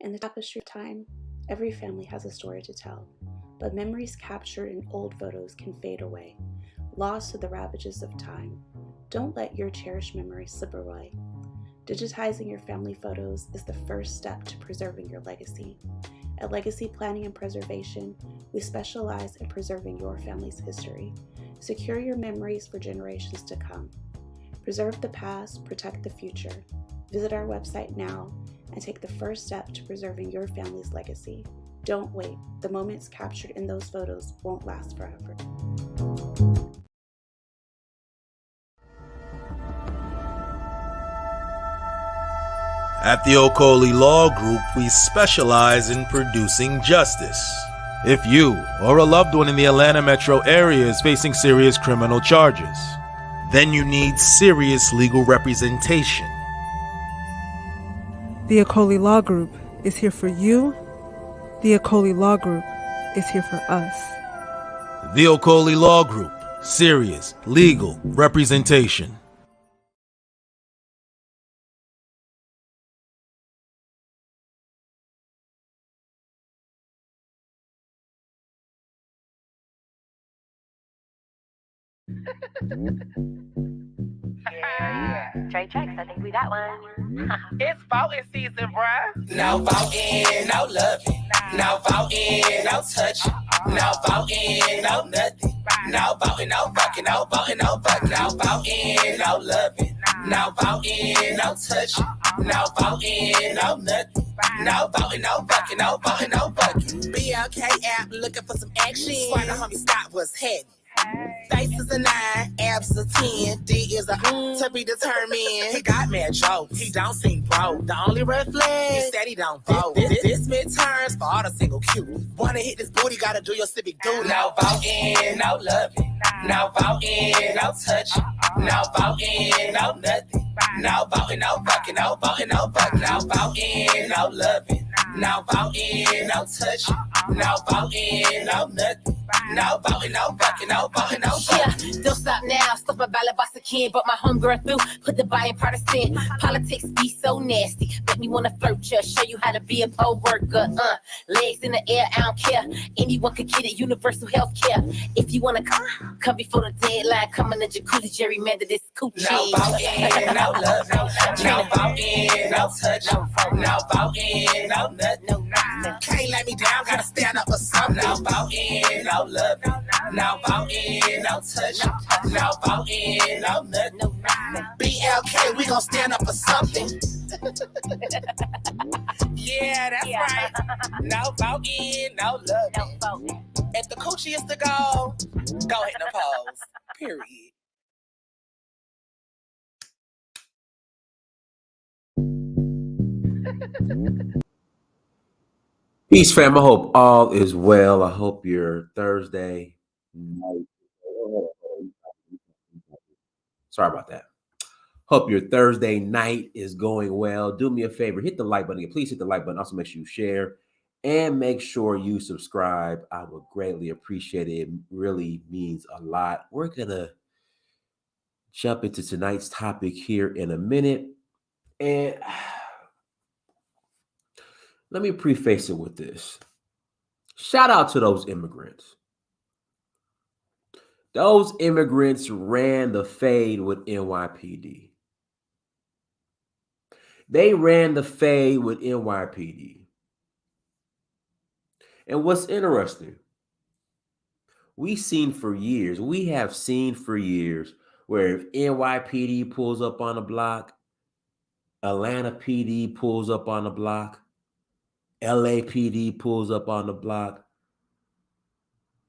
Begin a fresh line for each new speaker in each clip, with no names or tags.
In the tapestry of time, every family has a story to tell, but memories captured in old photos can fade away, lost to the ravages of time. Don't let your cherished memories slip away. Digitizing your family photos is the first step to preserving your legacy. At Legacy Planning and Preservation, we specialize in preserving your family's history. Secure your memories for generations to come. Preserve the past, protect the future. Visit our website now and take the first step to preserving your family's legacy. Don't wait. The moments captured in those photos won't last forever.
At the Ocolli Law Group, we specialize in producing justice. If you or a loved one in the Atlanta metro area is facing serious criminal charges, then you need serious legal representation.
The Ocolli Law Group is here for you. The Ocolli Law Group is here for us.
The Ocolli Law Group, serious legal representation.
Yeah. Trey Tracks, I think we got one.
It's voting season, bruh.
No voting, no loving. No voting, no touching. No voting, no nothing. No voting, no fucking, no voting, no fucking. No voting, no loving. No voting, no touching. No voting, no nothing. No voting, no fucking, no voting, no fucking. BLK app looking for some action. Swear the homie Scott was heading. Face is a 9, abs is a 10, D is a to be determined. He got mad jokes, he don't seem broke. The only red flag, he said he don't vote. This midterms for all the single cute. Wanna hit this booty, gotta do your civic duty. No voting, no loving. No voting, no touching. No voting, no nothing. No voting, no fucking, no voting, no fucking. No voting, no loving. No voting, no touching. No voting, no nothing. No voting, no fucking, no voting, no fucking.
Yeah, don't stop now. Stuff my ballot box again, but my homegirl through. Put the buying partisan. Politics be so nasty. Make me wanna flirt ya. Show you how to be a poll worker. Legs in the air, I don't care. Anyone could get it. Universal health care. If you wanna come before the deadline. Come in the jacuzzi, gerrymander this coochie.
No voting, no love, no voting, no touch. No voting, no nothing. Can't let me down, gotta stand up for something. No voting, no love, no voting, no touch. No voting, no nothing. BLK, we gon' stand up for something. Yeah, that's right. No voting, no love. If the coochie is to go hit the polls. Period.
Peace, fam. I hope all is well. I hope your Thursday night. Sorry about that. Hope your Thursday night is going well. Do me a favor, hit the like button. Please hit the like button. Also, make sure you share and make sure you subscribe. I would greatly appreciate it. It really means a lot. We're gonna jump into tonight's topic here in a minute, and let me preface it with this. Shout out to those immigrants. Those immigrants ran the fade with NYPD. They ran the fade with NYPD. And what's interesting, we have seen for years where if NYPD pulls up on a block, Atlanta PD pulls up on the block, LAPD pulls up on the block,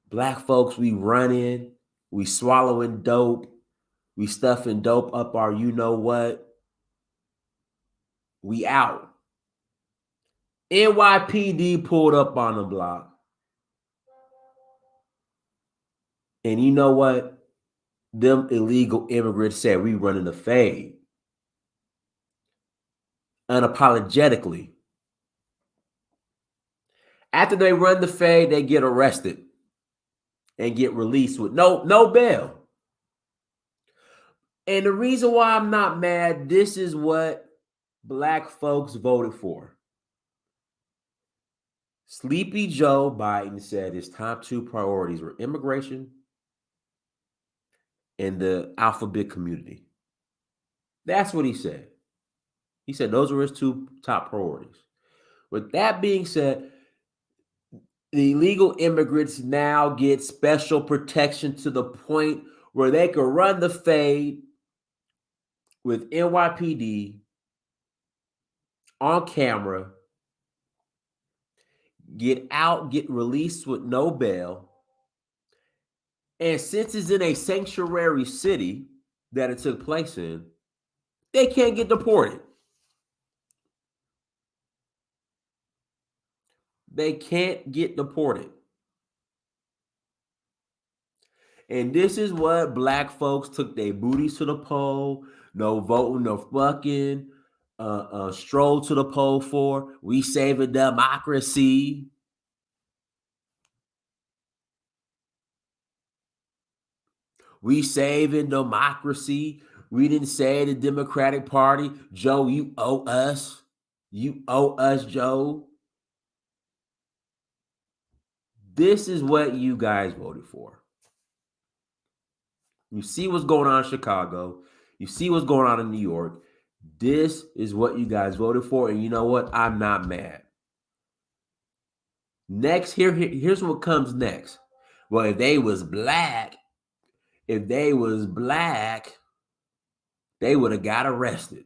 Black folks, we running, we swallowing dope, we stuffing dope up our you know what, we out. NYPD pulled up on the block. And you know what? Them illegal immigrants said we running the fade. Unapologetically. After they run the fade, they get arrested and get released with no bail. And the reason why I'm not mad, this is what Black folks voted for. Sleepy Joe Biden said his top two priorities were immigration and the alphabet community. That's what he said. He said those were his two top priorities. With that being said, the illegal immigrants now get special protection to the point where they could run the fade with NYPD on camera, get out, get released with no bail. And since it's in a sanctuary city that it took place in, they can't get deported. They can't get deported. And this is what black folks took their booties to the poll. No voting, no fucking stroll to the poll for. We saving democracy. We saving democracy. We didn't say the Democratic Party. Joe, you owe us. You owe us, Joe. This is what you guys voted for. You see what's going on in Chicago. You see what's going on in New York. This is what you guys voted for. And you know what? I'm not mad. Next, here's what comes next. Well, if they was black, they would have got arrested.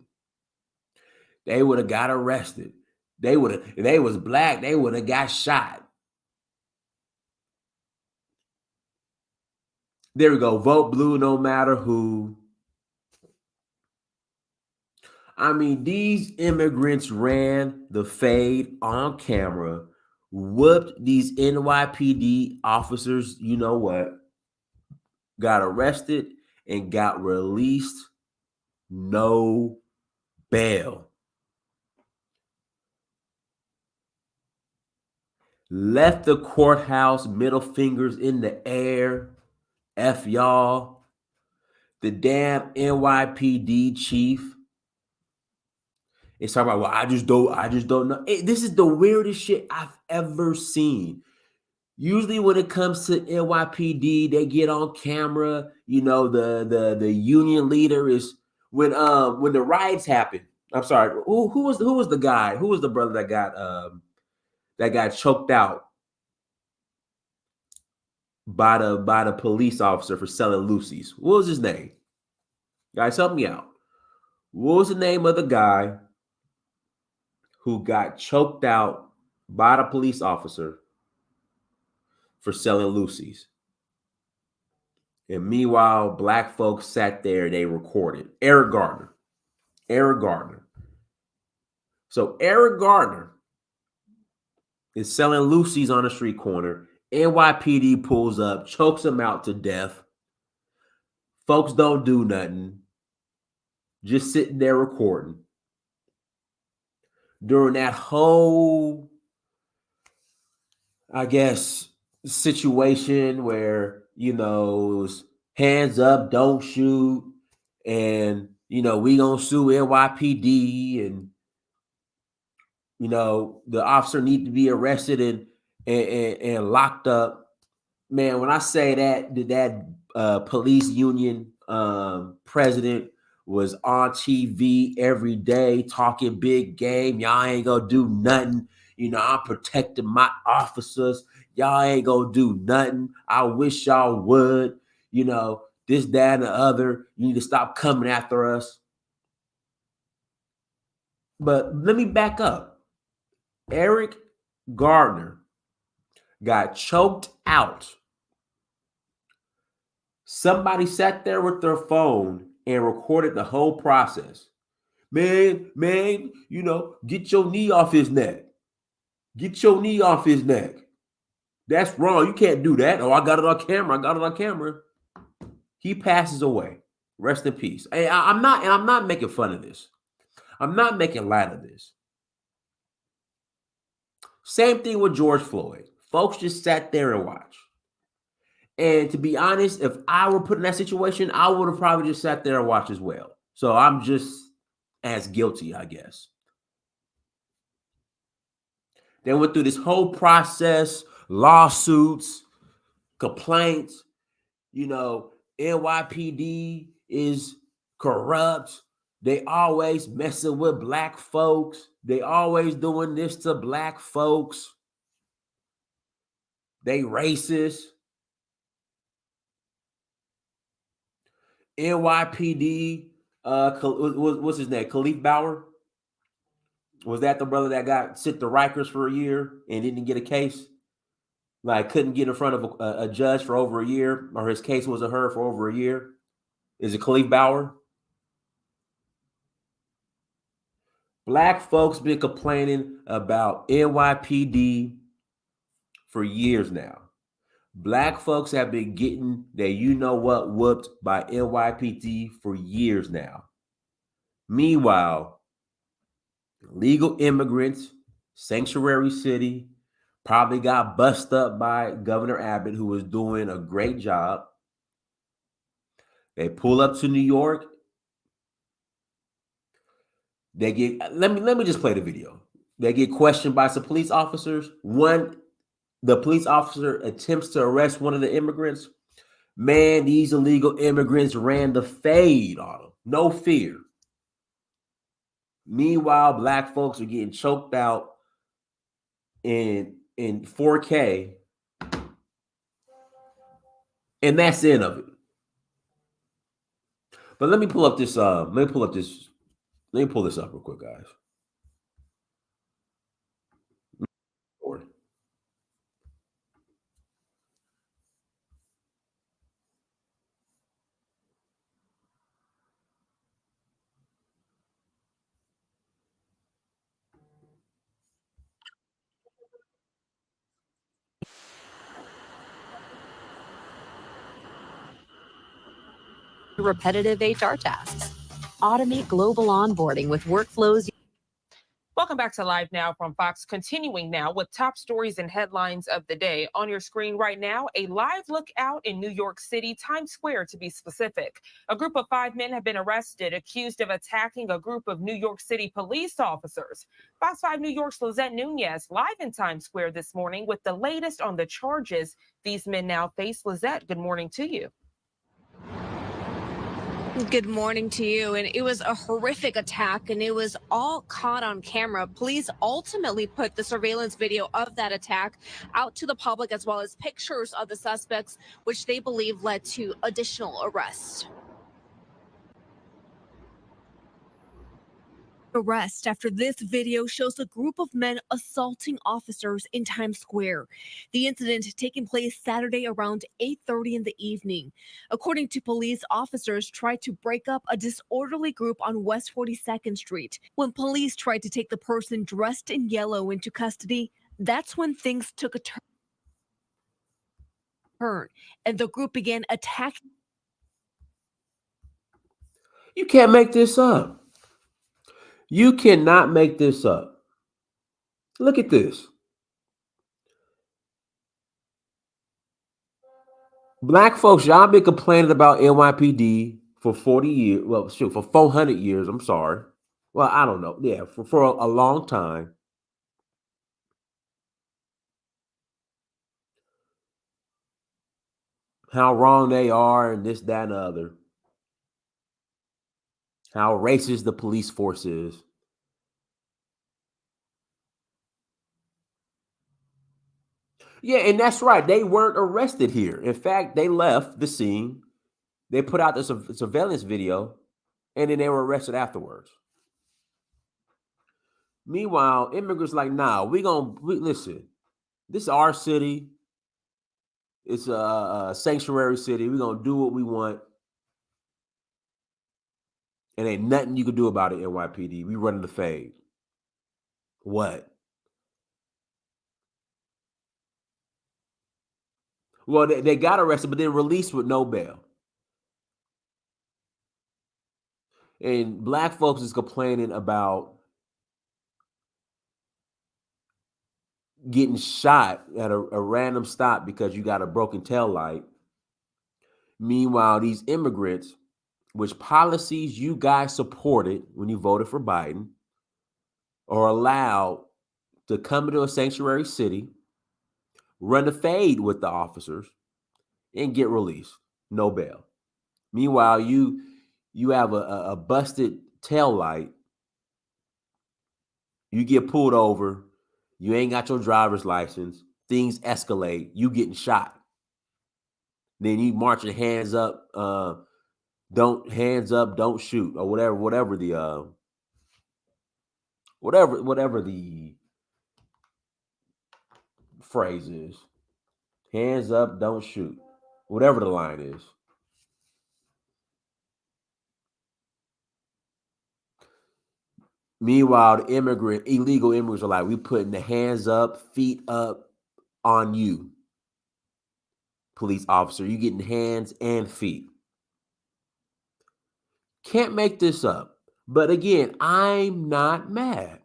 They would have got arrested. If they was black, they would have got shot. There we go. Vote blue no matter who. I mean, these immigrants ran the fade on camera, whooped these NYPD officers, you know what, got arrested and got released, no bail. Left the courthouse, middle fingers in the air. F y'all. The damn NYPD chief is talking about, well, I just don't know. This is the weirdest shit I've ever seen. Usually when it comes to NYPD, they get on camera. You know, the union leader is when the riots happened. I'm sorry, who was the guy? Who was the brother that got choked out by the police officer for selling Lucy's? What was his name? Guys, help me out. What was the name of the guy who got choked out by the police officer for selling Lucy's? And meanwhile, black folks sat there, they recorded. Eric Gardner. So Eric Gardner is selling Lucy's on the street corner. NYPD pulls up, chokes him out to death. Folks don't do nothing. Just sitting there recording. During that whole, I guess, situation where, you know, it was hands up, don't shoot, and, you know, we gonna sue NYPD, and, you know, the officer need to be arrested and locked up. Man, when I say that police union president was on TV every day talking big game, y'all ain't gonna do nothing. You know, I'm protecting my officers. Y'all ain't gonna do nothing. I wish y'all would. You know, this, that, and the other. You need to stop coming after us. But let me back up. Eric Gardner got choked out. Somebody sat there with their phone and recorded the whole process. Man, you know, get your knee off his neck. Get your knee off his neck. That's wrong. You can't do that. Oh, I got it on camera. He passes away. Rest in peace. I'm not making fun of this. I'm not making light of this. Same thing with George Floyd. Folks just sat there and watched. And to be honest, if I were put in that situation, I would have probably just sat there and watched as well. So I'm just as guilty, I guess. They went through this whole process, lawsuits, complaints. You know, NYPD is corrupt. They always messing with black folks. They always doing this to black folks. They racist. NYPD, what's his name? Khalif Bauer? Was that the brother that got sent to Rikers for a year and didn't get a case? Like couldn't get in front of a judge for over a year, or his case wasn't heard for over a year? Is it Khalif Bauer? Black folks been complaining about NYPD for years now. Black folks have been getting their you-know-what whooped by NYPD for years now. Meanwhile, legal immigrants, sanctuary city, probably got bust up by Governor Abbott, who was doing a great job. They pull up to New York. They get, let me just play the video. They get questioned by some police officers. The police officer attempts to arrest one of the immigrants. Man, these illegal immigrants ran the fade on them. No fear. Meanwhile, black folks are getting choked out in 4K. And that's the end of it. But let me pull this up real quick, guys.
Repetitive HR tasks. Automate global onboarding with workflows.
Welcome back to Live Now from Fox. Continuing now with top stories and headlines of the day. On your screen right now, a live look out in New York City, Times Square to be specific. A group of 5 men have been arrested, accused of attacking a group of New York City police officers. Fox 5 New York's Lizette Nunez live in Times Square this morning with the latest on the charges these men now face. Lizette, good morning to you.
Good morning to you. And it was a horrific attack, and it was all caught on camera. Police ultimately put the surveillance video of that attack out to the public, as well as pictures of the suspects, which they believe led to additional arrests. Arrest after this video shows a group of men assaulting officers in Times Square. The incident taking place Saturday around 8:30 in the evening. According to police, officers tried to break up a disorderly group on West 42nd Street. When police tried to take the person dressed in yellow into custody, that's when things took a turn and the group began attacking.
You can't make this up. You cannot make this up. Look at this. Black folks, y'all been complaining about NYPD for 40 years. Well, shoot, for 400 years. I'm sorry. Well, I don't know. Yeah, for a long time. How wrong they are and this, that, and the other. How racist the police force is. Yeah, and that's right. They weren't arrested here. In fact, they left the scene. They put out the surveillance video, and then they were arrested afterwards. Meanwhile, immigrants like, nah, listen. This is our city. It's a sanctuary city. We're gonna do what we want. And ain't nothing you can do about it, NYPD. We running the fade. What? Well, they got arrested, but then released with no bail. And black folks is complaining about getting shot at a random stop because you got a broken tail light. Meanwhile, these immigrants, which policies you guys supported when you voted for Biden, are allowed to come into a sanctuary city, run the fade with the officers, and get released. No bail. Meanwhile, you have a busted tail light. You get pulled over. You ain't got your driver's license. Things escalate. You getting shot. Then you marching hands up. Don't shoot, or whatever the phrase is. Hands up, don't shoot. Whatever the line is. Meanwhile, the illegal immigrants are like, we putting the hands up, feet up on you, police officer. You getting hands and feet. Can't make this up. But again, I'm not mad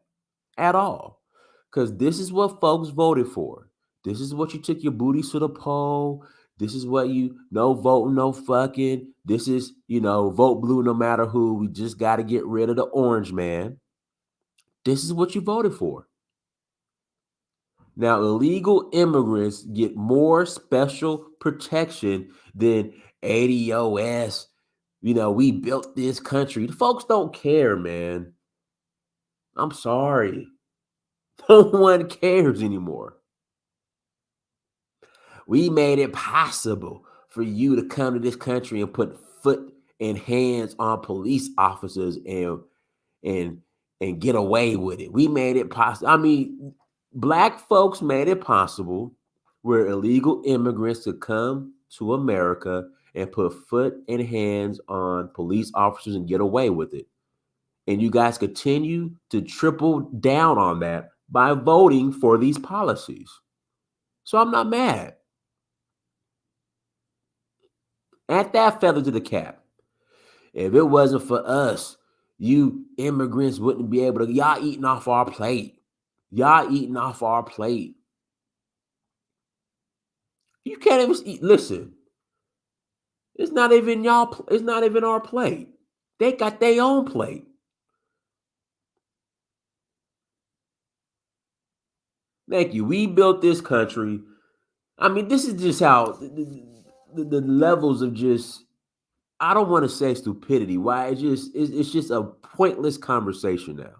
at all, because this is what folks voted for. This is what you took your booties to the poll. This is what no voting, no fucking. This is, vote blue no matter who. We just got to get rid of the orange man. This is what you voted for. Now, illegal immigrants get more special protection than ADOS. We built this country. The folks don't care, man. I'm sorry. No one cares anymore. We made it possible for you to come to this country and put foot and hands on police officers and get away with it. We made it possible. I mean, Black folks made it possible where illegal immigrants could come to America and put foot and hands on police officers and get away with it. And you guys continue to triple down on that by voting for these policies. So I'm not mad. Add that feather to the cap. If it wasn't for us, you immigrants wouldn't be able to. Y'all eating off our plate. Y'all eating off our plate. You can't even eat. Listen, it's not even y'all. It's not even our plate. They got their own plate. Thank you. We built this country. I mean, this is just how the levels of just, I don't want to say stupidity. Why? It's just a pointless conversation now.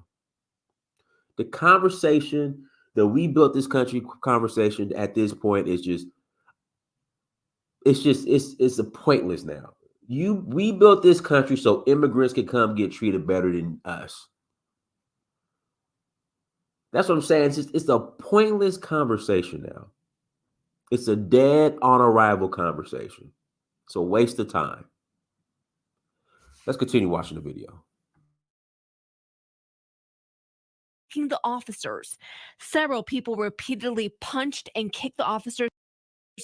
The conversation that we built this country conversation at this point is just, it's a pointless now. We built this country so immigrants can come get treated better than us. That's what I'm saying. It's a pointless conversation now. It's a dead on arrival conversation. It's a waste of time. Let's continue watching the video.
The officers. Several people repeatedly punched and kicked the officers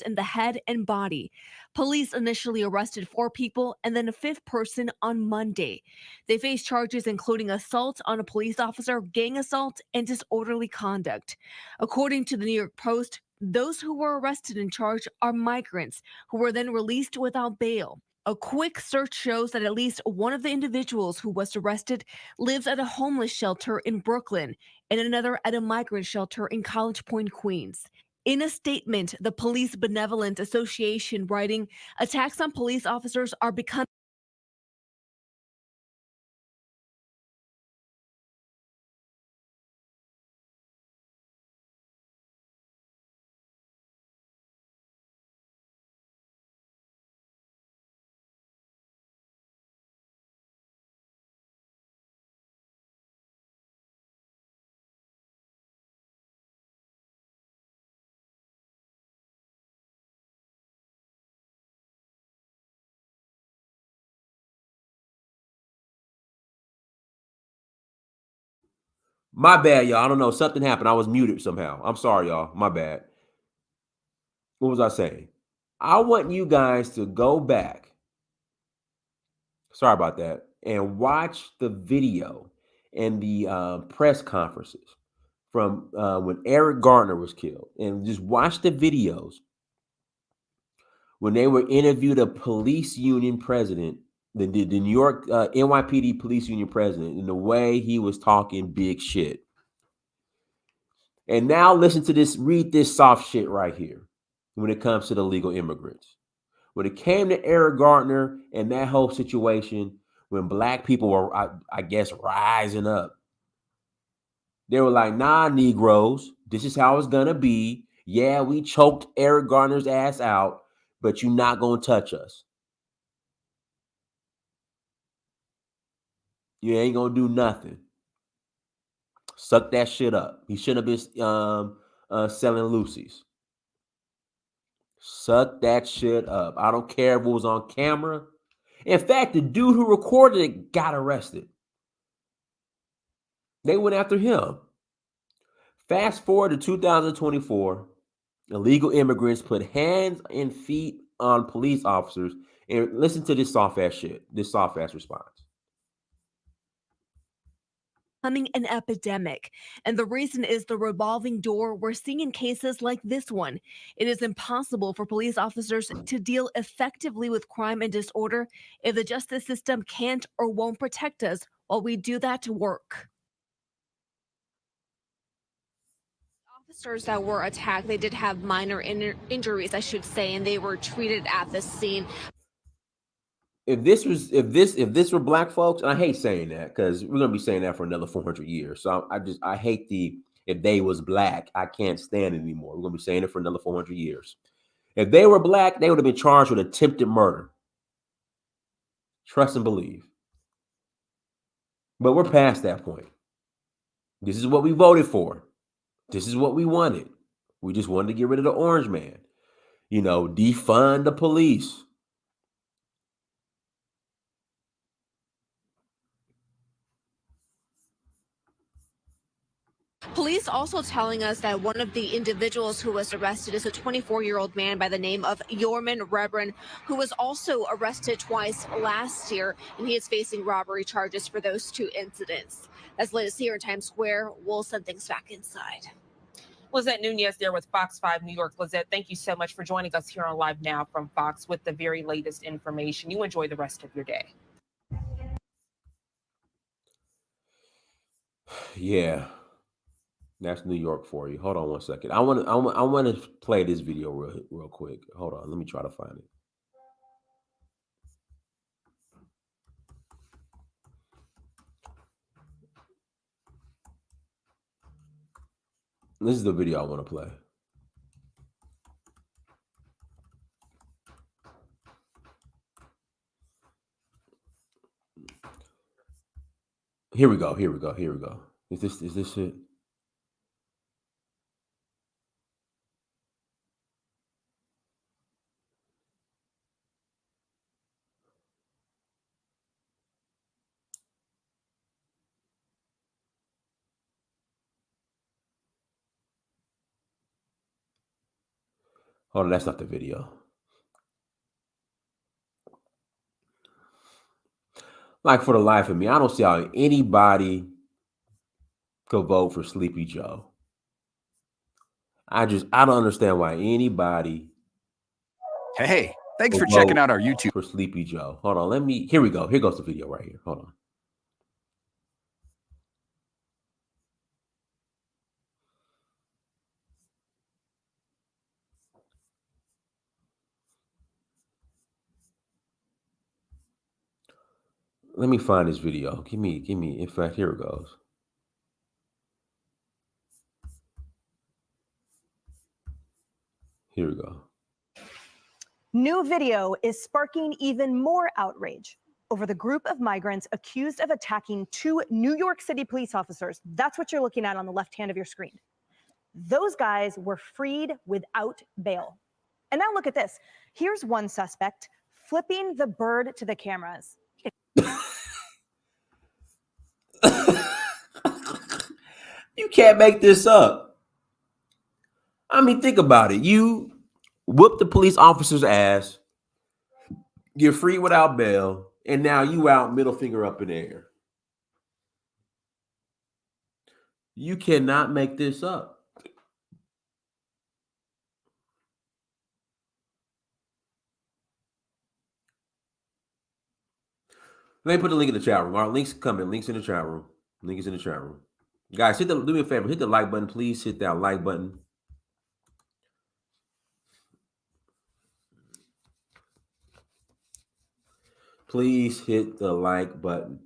in the head and body. Police initially arrested 4 people and then a 5th person on Monday. They face charges including assault on a police officer, gang assault, and disorderly conduct. According to the New York Post, those who were arrested and charged are migrants who were then released without bail. A quick search shows that at least one of the individuals who was arrested lives at a homeless shelter in Brooklyn and another at a migrant shelter in College Point, Queens. In a statement, the Police Benevolent Association writing, attacks on police officers are becoming
My bad, y'all. I don't know. Something happened. I was muted somehow. I'm sorry, y'all. My bad. What was I saying? I want you guys to go back. Sorry about that. And watch the video and the press conferences from when Eric Garner was killed. And just watch the videos when they were interviewed a police union president, the New York NYPD police union president, in the way he was talking big shit. And now listen to this, read this soft shit right here when it comes to the legal immigrants. When it came to Eric Gardner and that whole situation, when black people were, I guess, rising up, they were like, nah, Negroes, this is how it's going to be. Yeah, we choked Eric Gardner's ass out, but you're not going to touch us. You ain't going to do nothing. Suck that shit up. He shouldn't have been selling Lucy's. Suck that shit up. I don't care if it was on camera. In fact, the dude who recorded it got arrested. They went after him. Fast forward to 2024, illegal immigrants put hands and feet on police officers. And listen to this soft ass shit, this soft ass response.
Becoming an epidemic. And the reason is the revolving door we're seeing in cases like this one. It is impossible for police officers to deal effectively with crime and disorder if the justice system can't or won't protect us while we do that work. Officers that were attacked, they did have minor injuries, I should say, and they were treated at the scene.
If this were black folks, and I hate saying that because we're gonna be saying that for another 400 years. So I hate if they was black, I can't stand it anymore. We're gonna be saying it for another 400 years. If they were black, they would have been charged with attempted murder. Trust and believe. But we're past that point. This is what we voted for. This is what we wanted. We just wanted to get rid of the orange man. Defund the police.
Police also telling us that one of the individuals who was arrested is a 24-year-old man by the name of Yorman Reverend, who was also arrested twice last year, and he is facing robbery charges for those two incidents. That's latest here in Times Square. We'll send things back inside.
Lizette Nunez there with Fox 5 New York. Lizette, thank you so much for joining us here on Live Now from Fox with the very latest information. You enjoy the rest of your day.
Yeah. That's New York for you. Hold on one second. I want to play this video real quick. Hold on. Let me try to find it. This is the video I want to play. Here we go. Is this it? Oh, that's not the video. Like, for the life of me, I don't see how anybody could vote for Sleepy Joe. I don't understand why anybody.
Hey, thanks for checking out our YouTube.
For Sleepy Joe. Hold on, here we go. Here goes the video right here. Hold on. Let me find this video. Give me. In fact, here it goes. Here we go.
New video is sparking even more outrage over the group of migrants accused of attacking two New York City police officers. That's what you're looking at on the left hand of your screen. Those guys were freed without bail. And now look at this. Here's one suspect flipping the bird to the cameras.
You can't make this up. I mean, think about it. You whoop the police officer's ass, get free without bail, and now you out middle finger up in the air. You cannot make this up. Let me put the link in the chat room. Our links coming. Links in the chat room. Link is in the chat room. Guys, do me a favor. Hit the like button, please. Hit that like button. Please hit the like button.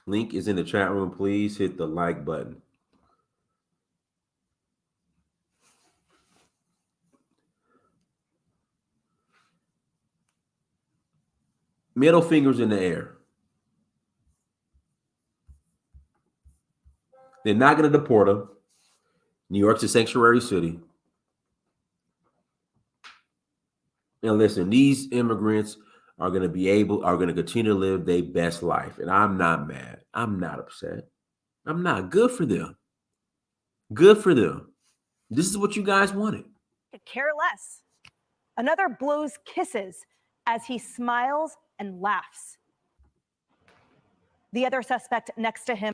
Link is in the chat room. Please hit the like button. Middle fingers in the air. They're not going to deport them. New York's a sanctuary city. And listen, these immigrants are going to continue to live their best life. And I'm not mad. I'm not upset. I'm not. Good for them. Good for them. This is what you guys wanted.
Care less. Another blows kisses as he smiles and laughs. The other suspect next to him.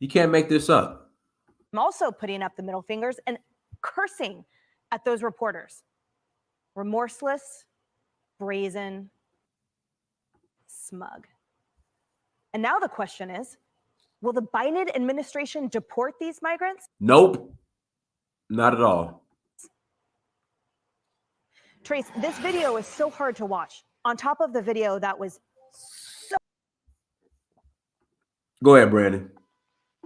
You can't make this up.
I'm also putting up the middle fingers and cursing at those reporters. Remorseless, brazen, smug. And now the question is, will the Biden administration deport these migrants?
Nope. Not at all.
Trace, this video is so hard to watch. On top of the video that was so...
Go ahead, Brandon.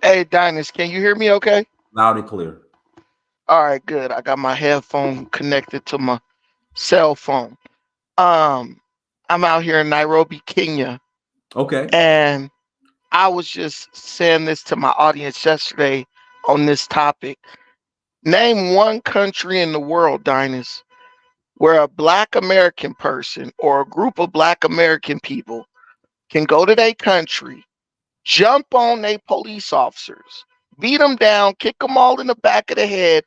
Hey, Dinus, can you hear me okay?
Loud and clear.
All right, good. I got my headphone connected to my cell phone. I'm out here in Nairobi, Kenya.
Okay.
And I was just saying this to my audience yesterday on this topic. Name one country in the world, Dinus, where a Black American person or a group of Black American people can go to their country, jump on their police officers, beat them down, kick them all in the back of the head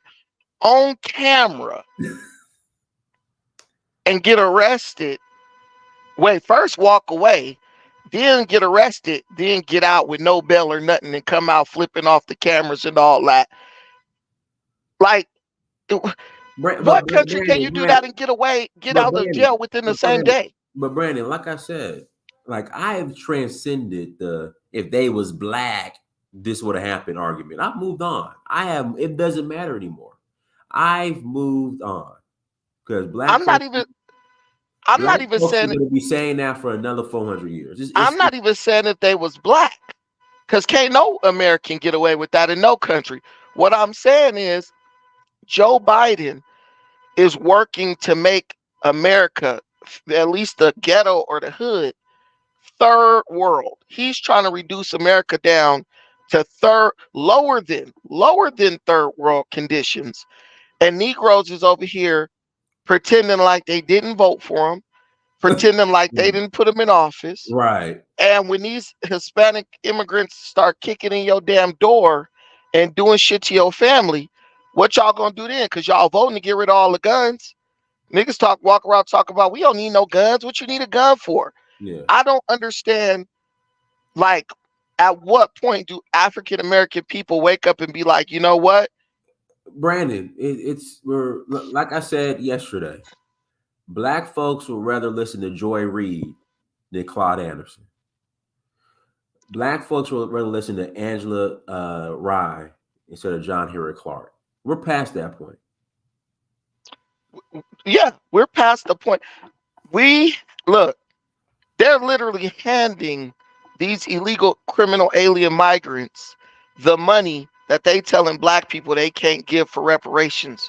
on camera, and get arrested. Wait, first walk away, then get arrested, then get out with no bail or nothing and come out flipping off the cameras and all that. Like, what country can you do that and get away, get out of jail within the same day?
But Brandon, like I said, like I have transcended the if they was Black, this would have happened argument. I've moved on. It doesn't matter anymore. I've moved on because Black.
I'm not even saying
going to be saying that for another 400 years.
I'm not even saying if they was Black, because can't no American get away with that in no country. What I'm saying is Joe Biden is working to make America, at least the ghetto or the hood, third world. He's trying to reduce America down to lower than third world conditions. And Negroes is over here pretending like they didn't vote for him, pretending like they didn't put him in office.
Right.
And when these Hispanic immigrants start kicking in your damn door and doing shit to your family, what y'all gonna do then? Because y'all voting to get rid of all the guns. Niggas walk around talk about we don't need no guns. What you need a gun for?
Yeah.
I don't understand. Like, at what point do African American people wake up and be like, you know what?
Brandon, we're like I said yesterday, Black folks would rather listen to Joy Reid than Claude Anderson. Black folks would rather listen to Angela Rye instead of John Henry Clark. We're past that point.
Yeah, we're past the point. They're literally handing these illegal criminal alien migrants the money that they telling Black people they can't give for reparations.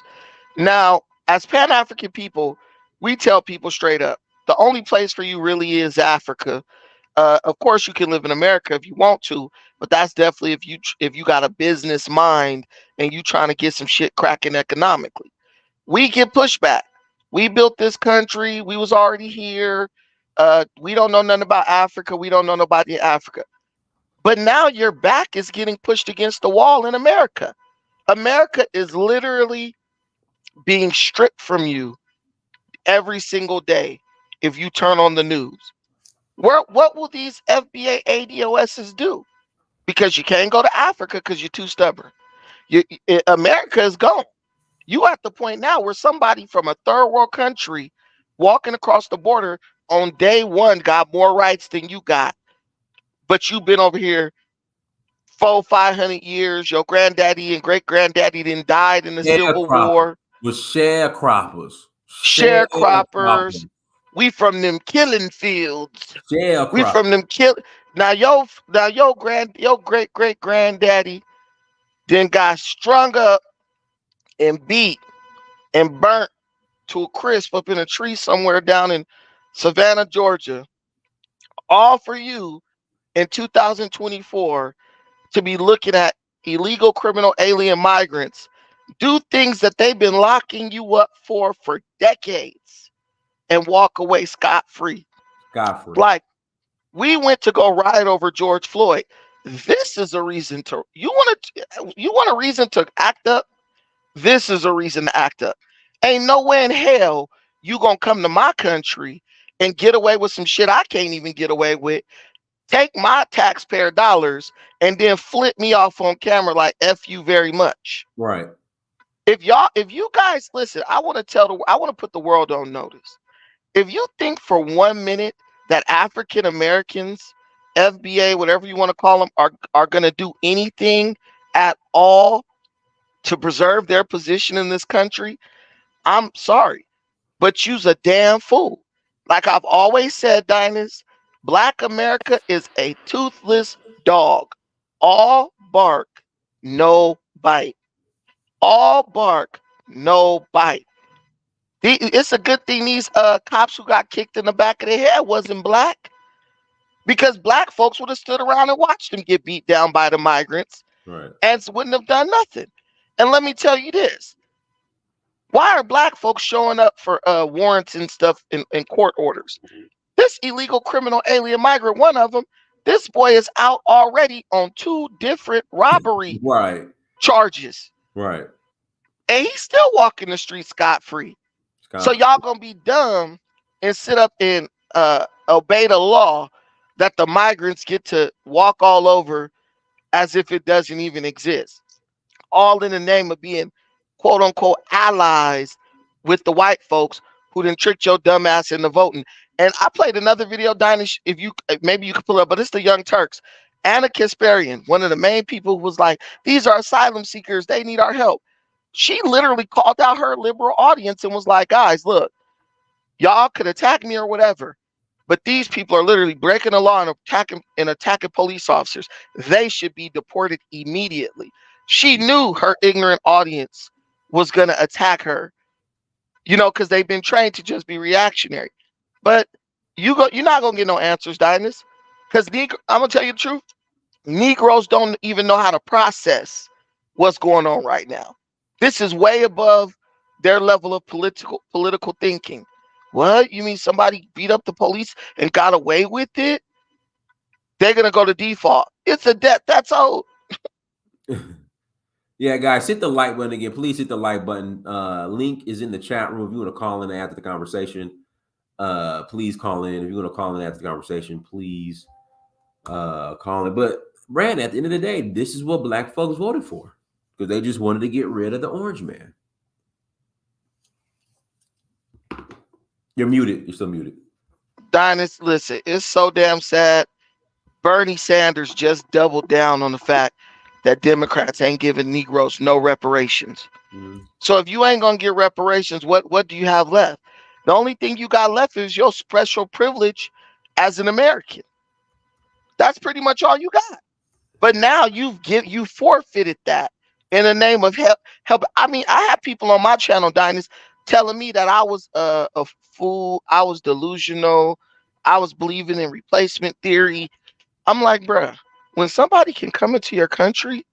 Now, as Pan-African people, we tell people straight up, the only place for you really is Africa. Of course, you can live in America if you want to, but that's definitely if you got a business mind and you trying to get some shit cracking economically. We get pushback. We built this country. We was already here. We don't know nothing about Africa. We don't know nobody in Africa. But now your back is getting pushed against the wall in America. America is literally being stripped from you every single day if you turn on the news. What will these FBA ADOSs do? Because you can't go to Africa because you're too stubborn. America is gone. You at the point now where somebody from a third world country walking across the border on day one got more rights than you got, but you've been over here 500 years. Your granddaddy and great granddaddy then died in the Civil War.
With sharecroppers.
Sharecroppers. We from them killing fields. We from them kill. Now your great great granddaddy then got strung up and beat and burnt to a crisp up in a tree somewhere down in Savannah, Georgia. All for you in 2024 to be looking at illegal criminal alien migrants do things that they've been locking you up for decades and walk away scot-free. Like, we went to go ride over George Floyd. This is a reason to you want a reason to act up. This is a reason to act up. Ain't no way in hell you gonna come to my country and get away with some shit I can't even get away with. Take my taxpayer dollars and then flip me off on camera like F you very much.
Right.
If you guys listen, I want to put the world on notice. If you think for 1 minute that African Americans, FBA, whatever you want to call them, are gonna do anything at all to preserve their position in this country, I'm sorry, but you's a damn fool. Like I've always said, Dinus, Black America is a toothless dog. All bark, no bite. All bark, no bite. It's a good thing these cops who got kicked in the back of the head wasn't black, because black folks would have stood around and watched them get beat down by the migrants,
right,
and wouldn't have done nothing. And let me tell you this. Why are black folks showing up for warrants and stuff in court orders? This illegal criminal alien migrant, one of them, this boy is out already on 2 different robbery charges.
Right.
And he's still walking the street scot-free. So y'all gonna be dumb and sit up and obey the law that the migrants get to walk all over as if it doesn't even exist. All in the name of being quote unquote allies with the white folks who done tricked your dumb ass into voting. And I played another video, Dinish, if you maybe you could pull it up, but it's the Young Turks. Anna Kasparian, one of the main people, was like, these are asylum seekers, they need our help. She literally called out her liberal audience and was like, guys, look, y'all could attack me or whatever, but these people are literally breaking the law and attacking police officers. They should be deported immediately. She knew her ignorant audience was going to attack her, because they've been trained to just be reactionary. But you're not going to get no answers, Dinus, because I'm going to tell you the truth. Negroes don't even know how to process what's going on right now. This is way above their level of political thinking. What? You mean somebody beat up the police and got away with it? They're going to go to default. It's a debt that's owed.
Yeah, guys, hit the like button again. Please hit the like button. Link is in the chat room. If you want to call in after the conversation, please call in. If you want to call in after the conversation, please call in. But Brad, at the end of the day, this is what black folks voted for, because they just wanted to get rid of the orange man. You're muted. You're still muted.
Dinus, listen, it's so damn sad. Bernie Sanders just doubled down on the fact that Democrats ain't giving Negroes no reparations.
Mm-hmm.
So if you ain't gonna get reparations, what do you have left? The only thing you got left is your special privilege as an American. That's pretty much all you got. But now you forfeited that in the name of help. I mean, I have people on my channel, Dinus, telling me that I was a fool, I was delusional, I was believing in replacement theory. I'm like, bruh, when somebody can come into your country,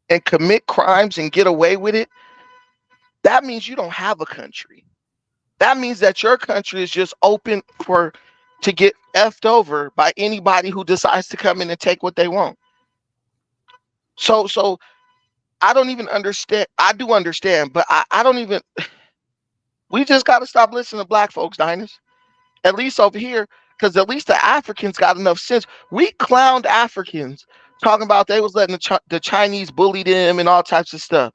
and commit crimes and get away with it, that means you don't have a country. That means that your country is just open to get effed over by anybody who decides to come in and take what they want. So I don't even understand. I do understand, but I don't even. We just got to stop listening to black folks, Diners. At least over here, because at least the Africans got enough sense. We clowned Africans talking about they was letting the Chinese bully them and all types of stuff.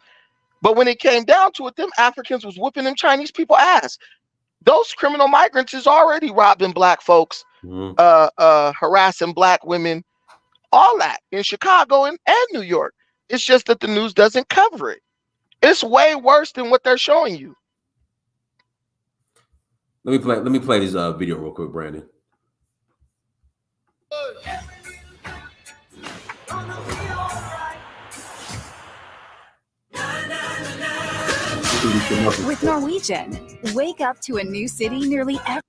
But when it came down to it, them Africans was whooping them Chinese people ass. Those criminal migrants is already robbing black folks, harassing black women, all that in Chicago and New York. It's just that the news doesn't cover it. It's way worse than what they're showing you.
Let me play this video real quick, Brandon.
With Norwegian, wake up to a new city nearly every.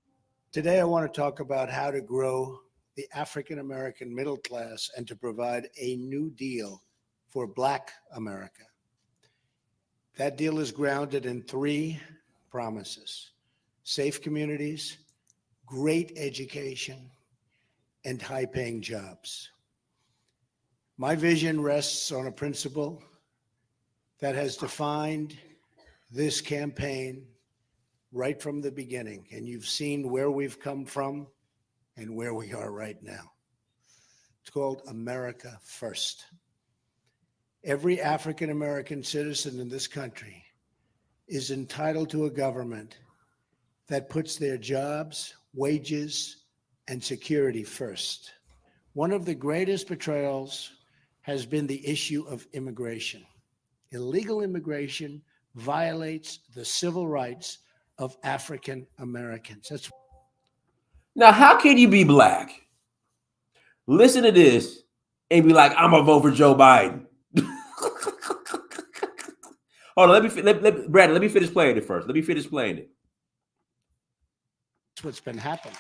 Today, I want to talk about how to grow the African American middle class and to provide a new deal for Black America. That deal is grounded in 3 promises: safe communities, great education, and high-paying jobs. My vision rests on a principle that has defined this campaign right from the beginning, and you've seen where we've come from and where we are right now. It's called America First. Every African American citizen in this country is entitled to a government that puts their jobs, wages, and security first. One of the greatest betrayals has been the issue of immigration. Illegal immigration violates the civil rights of African Americans.
Now, how can you be black, listen to this, and be like, I'm gonna vote for Joe Biden? Hold on, Brandon, let me finish playing it first. Let me finish playing it.
That's what's been happening.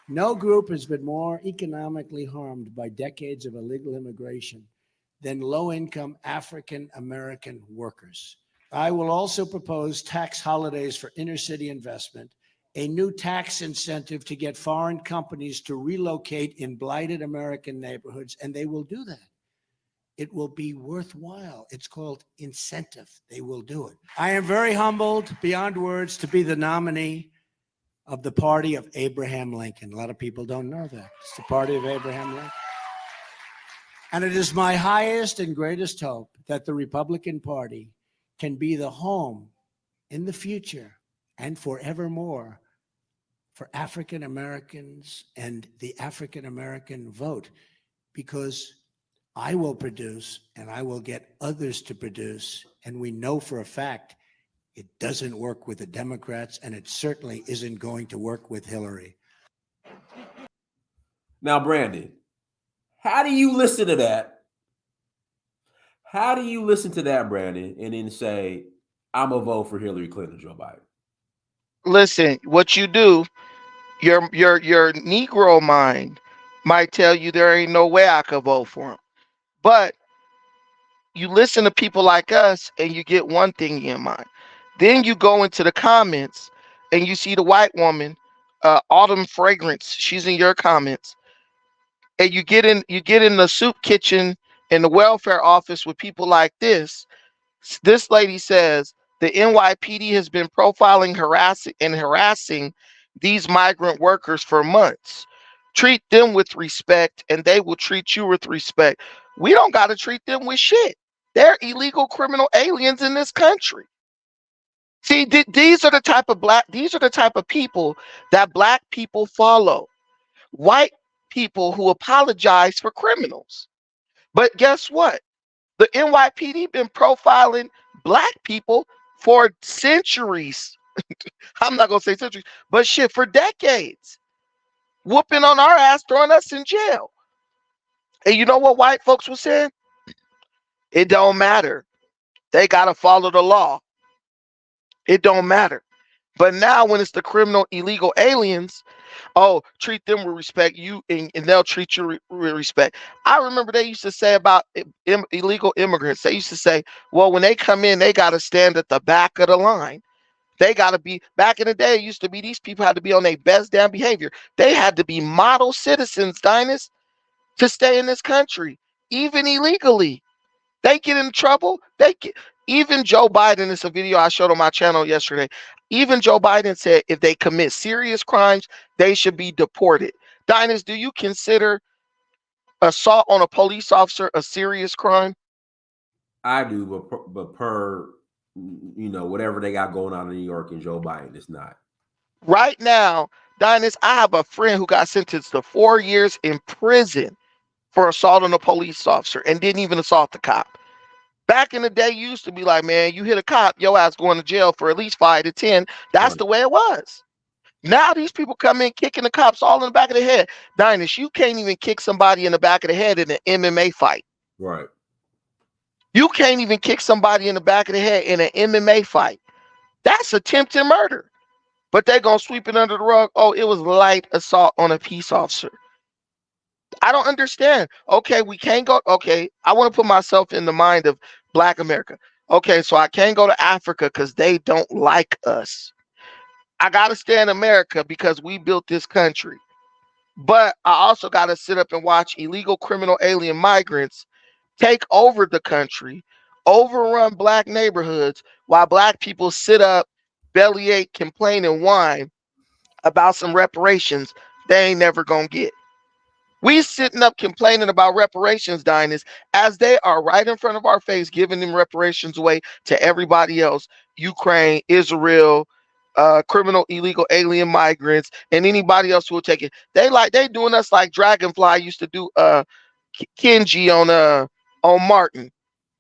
No group has been more economically harmed by decades of illegal immigration than low-income African American workers. I will also propose tax holidays for inner-city investment, a new tax incentive to get foreign companies to relocate in blighted American neighborhoods, and they will do that. It will be worthwhile. It's called incentive. They will do it. I am very humbled beyond words to be the nominee of the party of Abraham Lincoln. A lot of people don't know that. It's the party of Abraham Lincoln. And it is my highest and greatest hope that the Republican Party can be the home in the future and forevermore for African Americans and the African American vote, because I will produce and I will get others to produce. And we know for a fact it doesn't work with the Democrats, and it certainly isn't going to work with Hillary.
Now, Brandon, how do you listen to that? How do you listen to that, Brandon, and then say, I'm going to vote for Hillary Clinton, Joe Biden?
Listen, what you do, your Negro mind might tell you there ain't no way I could vote for him. But you listen to people like us and you get one thing in mind. Then you go into the comments and you see the white woman, Autumn Fragrance, she's in your comments. And you get in the soup kitchen in the welfare office with people like this. This lady says the NYPD has been profiling, harassing these migrant workers for months. Treat them with respect and they will treat you with respect. We don't got to treat them with shit. They're illegal criminal aliens in this country. See, these are the type of people that black people follow. White people who apologize for criminals. But guess what? The NYPD been profiling black people for centuries. I'm not going to say centuries, but shit, for decades. Whooping on our ass, throwing us in jail. And you know what white folks were saying? It don't matter. They got to follow the law. It don't matter. But now when it's the criminal illegal aliens, treat them with respect, and they'll treat you with respect. I remember they used to say about illegal immigrants, they used to say, well, when they come in, they got to stand at the back of the line. They got to be, back in the day, it used to be these people had to be on their best damn behavior. They had to be model citizens, Dinus, to stay in this country, even illegally. They get in trouble. Even Joe Biden, it's a video I showed on my channel yesterday. Even Joe Biden said if they commit serious crimes, they should be deported. Dinus, do you consider assault on a police officer a serious crime?
I do, but per whatever they got going on in New York and Joe Biden, it's not.
Right now, Dinus, I have a friend who got sentenced to 4 years in prison for assault on a police officer and didn't even assault the cop. Back in the day, you used to be like, man, you hit a cop, your ass going to jail for at least 5 to 10. That's the way it was. Now these people come in kicking the cops all in the back of the head. Dinus, you can't even kick somebody in the back of the head in an MMA fight.
Right.
You can't even kick somebody in the back of the head in an MMA fight. That's attempted murder. But they're going to sweep it under the rug. Oh, it was light assault on a peace officer. I don't understand. Okay, we can't go. Okay, I want to put myself in the mind of Black America. Okay, so I can't go to Africa because they don't like us. I got to stay in America because we built this country. But I also got to sit up and watch illegal criminal alien migrants take over the country, overrun Black neighborhoods while Black people sit up, bellyache, complain, and whine about some reparations they ain't never gonna get. We sitting up complaining about reparations, Diners, as they are right in front of our face, giving them reparations away to everybody else: Ukraine, Israel, criminal illegal alien migrants, and anybody else who will take it. They doing us like Dragonfly used to do Kenji on Martin.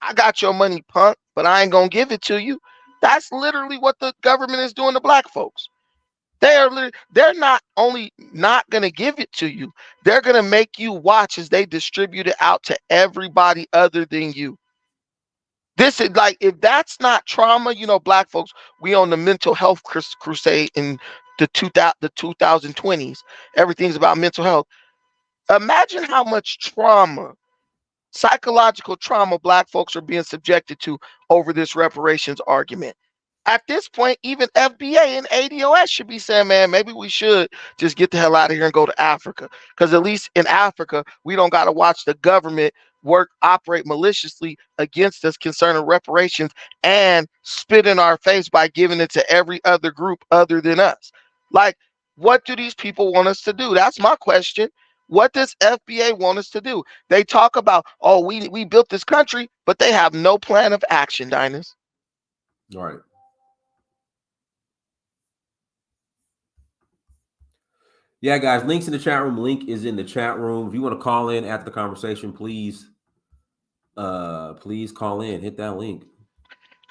I got your money, punk, but I ain't gonna give it to you. That's literally what the government is doing to Black folks. They're not only not gonna give it to you, they're gonna make you watch as they distribute it out to everybody other than you. This is like, if that's not trauma, Black folks, we on the mental health crusade in the 2020s. Everything's about mental health. Imagine how much trauma, psychological trauma, Black folks are being subjected to over this reparations argument. At this point, even FBA and ADOS should be saying, man, maybe we should just get the hell out of here and go to Africa. Because at least in Africa, we don't got to watch the government operate maliciously against us concerning reparations and spit in our face by giving it to every other group other than us. Like, what do these people want us to do? That's my question. What does FBA want us to do? They talk about, oh, we built this country, but they have no plan of action, Diners.
All right. Yeah, guys, links in the chat room. Link is in the chat room. If you want to call in after the conversation, please call in. Hit that link.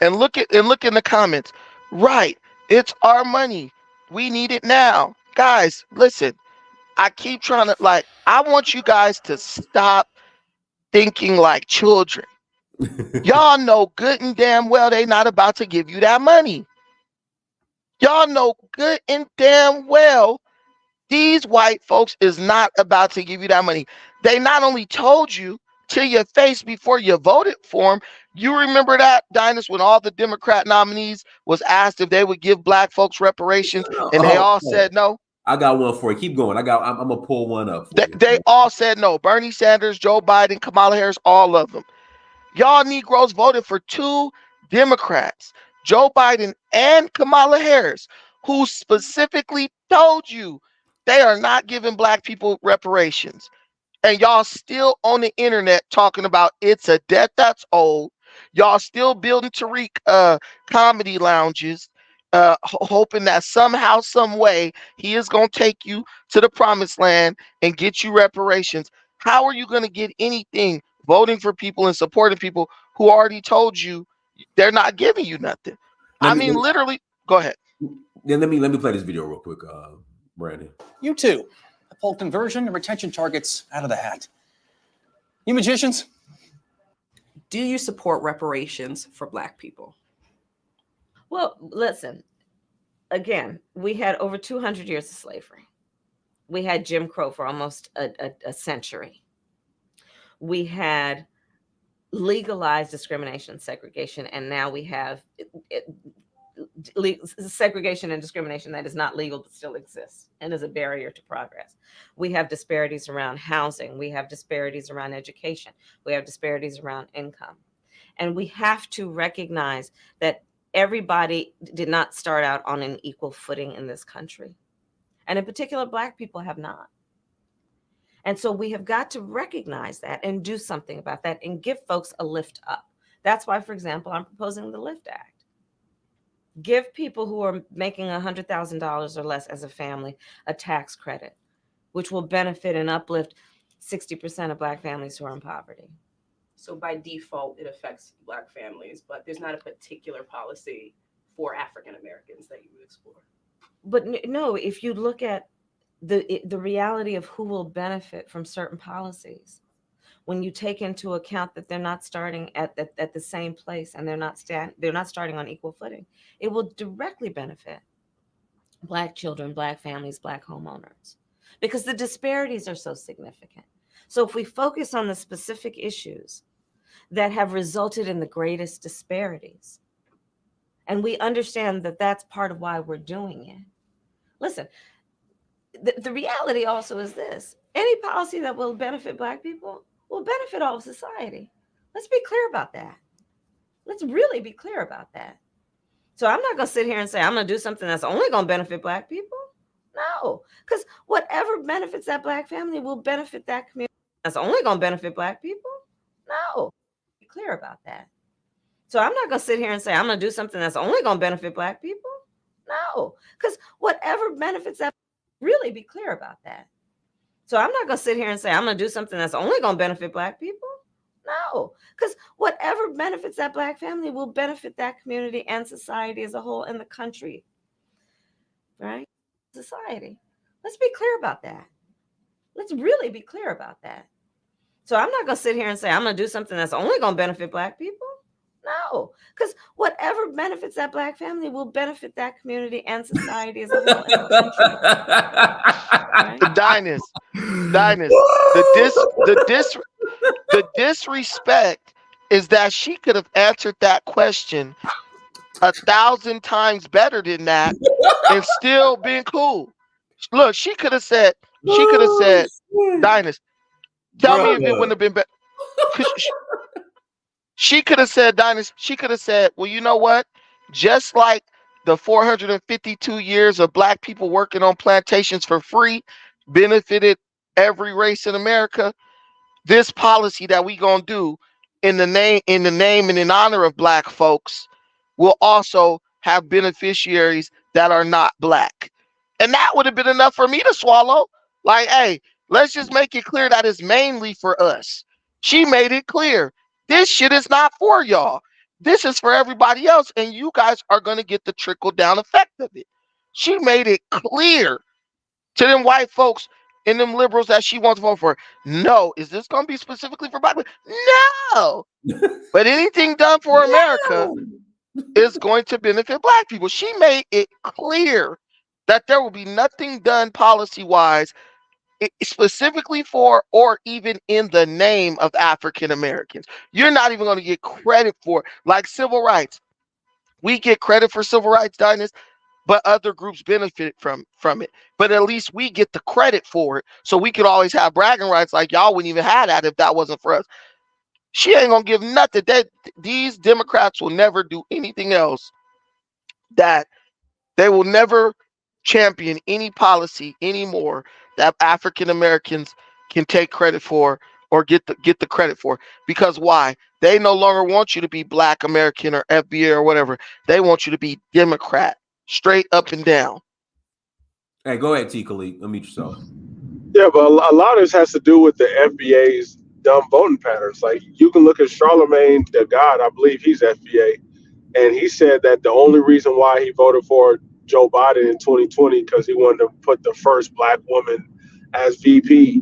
And look in the comments. Right. It's our money. We need it now. Guys, listen. I keep trying to, I want you guys to stop thinking like children. Y'all know good and damn well they not about to give you that money. Y'all know good and damn well these white folks is not about to give you that money. They not only told you to your face before you voted for them. You remember that, Dinus, when all the Democrat nominees was asked if they would give Black folks reparations, and they all said no?
I got one for you. Keep going. I'm gonna pull one up for you.
They all said no. Bernie Sanders, Joe Biden, Kamala Harris, all of them. Y'all Negroes voted for 2 Democrats, Joe Biden and Kamala Harris, who specifically told you they are not giving Black people reparations. And y'all still on the internet talking about it's a debt that's old. Y'all still building Tariq comedy lounges, hoping that somehow, some way, he is going to take you to the promised land and get you reparations. How are you going to get anything voting for people and supporting people who already told you they're not giving you nothing? Literally, go ahead.
Then let me play this video real quick, Brandon.
You too. I pulled conversion and retention targets out of the hat. You magicians?
Do you support reparations for Black people?
Well, listen, again, we had over 200 years of slavery. We had Jim Crow for almost a century. We had legalized discrimination, segregation, and now we have segregation and discrimination that is not legal but still exists and is a barrier to progress. We have disparities around housing. We have disparities around education. We have disparities around income. And we have to recognize that everybody did not start out on an equal footing in this country. And in particular, Black people have not. And so we have got to recognize that and do something about that and give folks a lift up. That's why, for example, I'm proposing the LIFT Act. Give people who are making $100,000 or less as a family a tax credit, which will benefit and uplift 60% of Black families who are in poverty.
So by default, it affects Black families, but there's not a particular policy for African Americans that you would explore.
But no, if you look at the reality of who will benefit from certain policies, when you take into account that they're not starting at the same place and they're not starting on equal footing, it will directly benefit Black children, Black families, Black homeowners, because the disparities are so significant. So if we focus on the specific issues that have resulted in the greatest disparities, and we understand that that's part of why we're doing it. Listen, the reality also is this: any policy that will benefit Black people will benefit all of society. Let's be clear about that. Let's really be clear about that. So I'm not going to sit here and say I'm going to do something that's only going to benefit Black people. No, because whatever benefits that Black family will benefit that community. That's only going to benefit Black people. No, be clear about that. So I'm not going to sit here and say I'm going to do something that's only going to benefit Black people. No, because whatever benefits that, really be clear about that. So I'm not going to sit here and say I'm going to do something that's only going to benefit Black people. No, because whatever benefits that Black family will benefit that community and society as a whole in the country. Right? Society. Let's be clear about that. Let's really be clear about that. So I'm not going to sit here and say I'm going to do something that's only going to benefit Black people. No, because whatever benefits that Black family will benefit that community and society as a whole in the country. Right?
The disrespect is that she could have answered that question 1,000 times better than that and still been cool. Look, she could have said, Dinus, tell me if it wouldn't have been better. She could have said, Dinus, she could have said, well, you know what? Just like the 452 years of Black people working on plantations for free benefited every race in America, this policy that we gonna do in the name and in honor of Black folks will also have beneficiaries that are not Black. And that would have been enough for me to swallow. Like, hey, let's just make it clear that it's mainly for us. She made it clear. This shit is not for y'all. This is for everybody else, and you guys are going to get the trickle-down effect of it. She made it clear to them white folks and them liberals that she wants to vote for. No. Is this going to be specifically for Black people? No. But anything done for America is going to benefit Black people. She made it clear that there will be nothing done policy-wise specifically for or even in the name of African Americans. You're not even going to get credit for it. Like civil rights. We get credit for civil rights, Dinus, but other groups benefit from it. But at least we get the credit for it. So we could always have bragging rights like y'all wouldn't even have that if that wasn't for us. She ain't going to give nothing. These Democrats will never do anything else. That they will never champion any policy anymore that African Americans can take credit for or get the credit for. Because why? They no longer want you to be Black American or FBA or whatever. They want you to be Democrat, straight up and down.
Hey, go ahead, T. Khalid. Unmute yourself.
Yeah, but a lot of this has to do with the FBA's dumb voting patterns. Like, you can look at Charlemagne the God, I believe he's FBA, and he said that the only reason why he voted for Joe Biden in 2020 because he wanted to put the first Black woman as VP.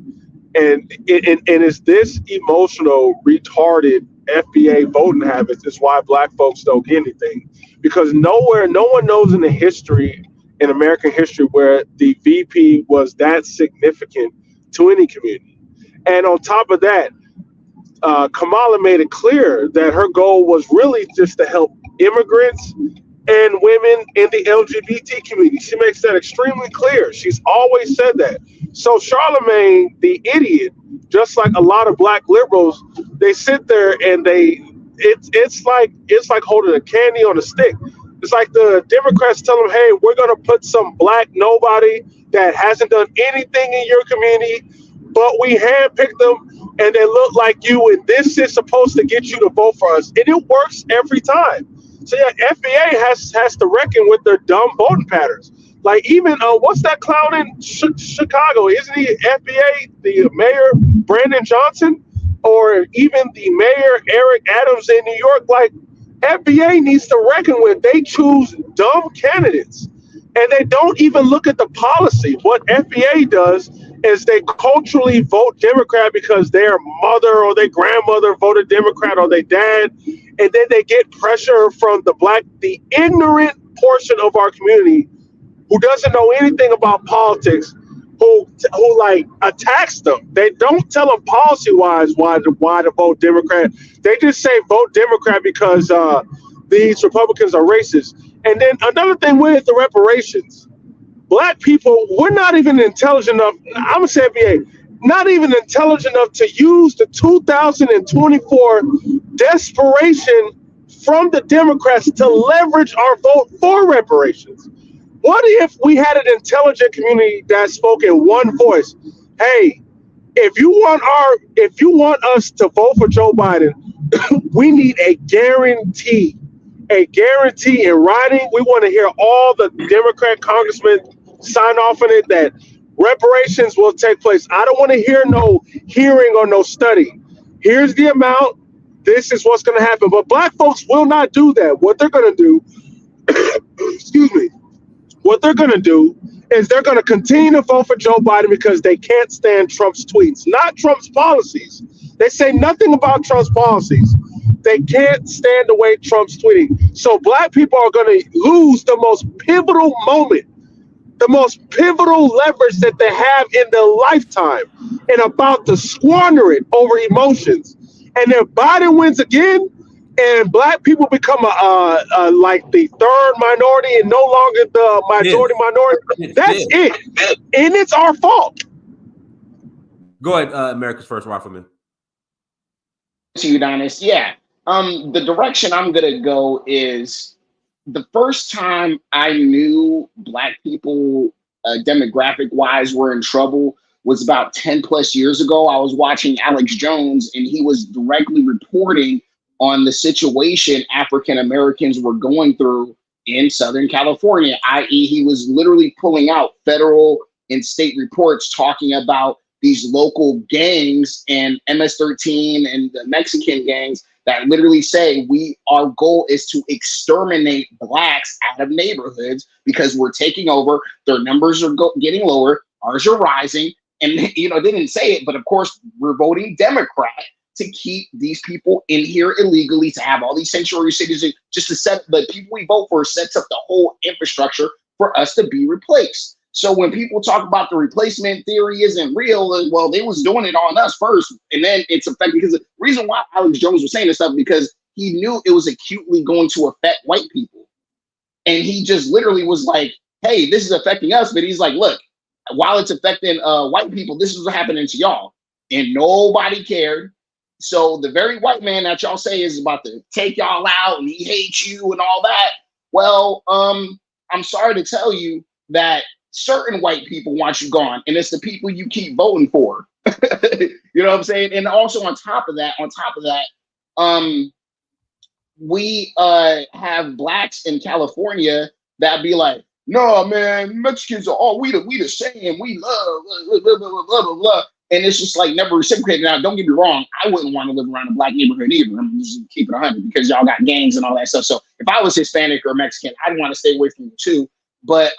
And it's this emotional, retarded FBA voting habits is why Black folks don't get anything. Because no one knows in American history where the VP was that significant to any community. And on top of that, Kamala made it clear that her goal was really just to help immigrants and women in the LGBT community. She makes that extremely clear. She's always said that. So Charlemagne, the idiot, just like a lot of Black liberals, they sit there and they it's like holding a candy on a stick. It's like the Democrats tell them, hey, we're going to put some black nobody that hasn't done anything in your community, but we handpicked them and they look like you, and this is supposed to get you to vote for us. And it works every time. So yeah, FBA has to reckon with their dumb voting patterns. Like even what's that clown in Chicago? Isn't he FBA, the mayor Brandon Johnson, or even the mayor Eric Adams in New York? Like FBA needs to reckon with. They choose dumb candidates, and they don't even look at the policy. What FBA does is they culturally vote Democrat because their mother or their grandmother voted Democrat or their dad, and then they get pressure from the ignorant portion of our community who doesn't know anything about politics, who like attacks them. They don't tell them policy-wise why to vote Democrat. They just say vote Democrat because these Republicans are racist. And then another thing with the reparations, black people, we're not even intelligent enough. I'm gonna say FBA, not even intelligent enough to use the 2024 desperation from the Democrats to leverage our vote for reparations. What if we had an intelligent community that spoke in one voice? Hey, if you want us to vote for Joe Biden, we need a guarantee in writing. We want to hear all the Democrat congressmen sign off on it that reparations will take place. I don't want to hear no hearing or no study. Here's the amount. This is what's going to happen. But black folks will not do that. What they're going to do, excuse me, what they're going to do is they're going to continue to vote for Joe Biden because they can't stand Trump's tweets, not Trump's policies. They say nothing about Trump's policies. They can't stand the way Trump's tweeting. So black people are going to lose the most pivotal moment, the most pivotal leverage that they have in their lifetime, and about to squander it over emotions. And if Biden wins again, and black people become like the third minority and no longer the majority minority, that's it. And it's our fault.
Go ahead, America's First Rifleman.
To you, Udonis. Yeah. The direction I'm going to go is the first time I knew black people demographic-wise were in trouble was about 10 plus years ago. I was watching Alex Jones, and he was directly reporting on the situation African Americans were going through in Southern California, i.e. he was literally pulling out federal and state reports talking about these local gangs and MS-13 and the Mexican gangs that literally say our goal is to exterminate blacks out of neighborhoods because we're taking over. Their numbers are getting lower, ours are rising. And, they didn't say it, but of course, we're voting Democrat to keep these people in here illegally, to have all these sanctuary cities, just to set the people we vote for sets up the whole infrastructure for us to be replaced. So when people talk about the replacement theory isn't real, well, they was doing it on us first, and then it's affecting, because the reason why Alex Jones was saying this stuff, because he knew it was acutely going to affect white people. And he just literally was like, hey, this is affecting us. But he's like, look, while it's affecting white people, this is what's happening to y'all. And nobody cared. So the very white man that y'all say is about to take y'all out and he hates you and all that. Well, I'm sorry to tell you that certain white people want you gone, and it's the people you keep voting for. You know what I'm saying? And also on top of that, we have blacks in California that be like, no, man, Mexicans are all we the same. We love blah, blah, blah, blah, blah, blah. And it's just like never reciprocated. Now, don't get me wrong, I wouldn't want to live around a black neighborhood either. I'm just keep it 100 because y'all got gangs and all that stuff. So if I was Hispanic or Mexican, I'd want to stay away from you too. But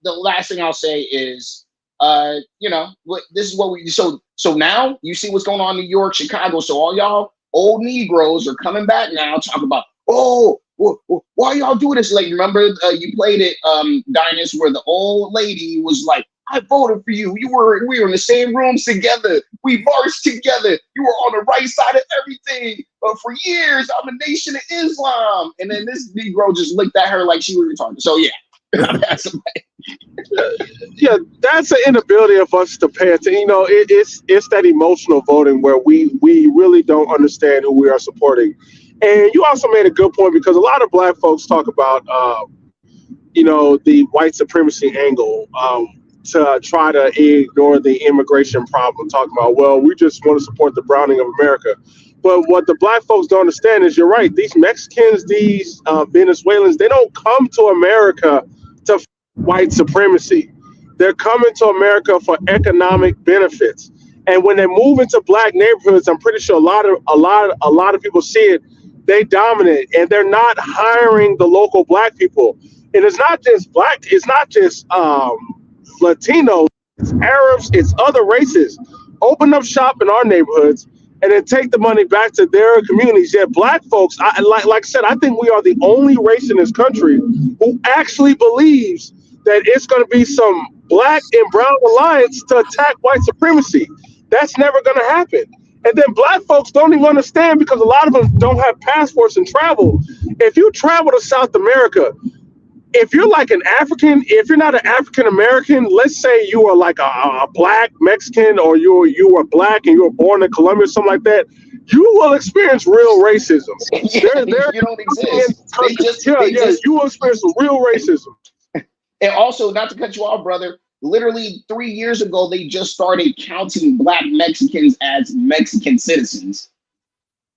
the last thing I'll say is, this is what we so now you see what's going on in New York, Chicago. So all y'all old Negroes are coming back now talking about, why y'all doing this? Like, remember you played it, Dinus, where the old lady was like, I voted for you. We were in the same rooms together. We marched together. You were on the right side of everything. But for years, I'm a Nation of Islam. And then this Negro just looked at her like she was retarded. So yeah, that's
Yeah, that's an inability of us to pay attention. It's that emotional voting where we really don't understand who we are supporting. And you also made a good point because a lot of black folks talk about the white supremacy angle, to try to ignore the immigration problem, talking about, well, we just want to support the browning of America. But what the black folks don't understand is, you're right, these Mexicans, these Venezuelans, they don't come to America to fight white supremacy. They're coming to America for economic benefits. And when they move into black neighborhoods, I'm pretty sure a lot of people see it. They dominate, and they're not hiring the local black people. And it's not just black, it's not just Latinos, it's Arabs, it's other races. Open up shop in our neighborhoods and then take the money back to their communities. Yet black folks, like I said, I think we are the only race in this country who actually believes that it's going to be some black and brown alliance to attack white supremacy. That's never going to happen. And then black folks don't even understand, because a lot of them don't have passports and travel. If you travel to South America, if you're like an African, if you're not an African American, let's say you are like a black Mexican, or you were black and you were born in Colombia, something like that, you will experience real racism.
Yeah, you don't exist.
You will experience real racism.
And also, not to cut you off, brother, literally 3 years ago, they just started counting black Mexicans as Mexican citizens.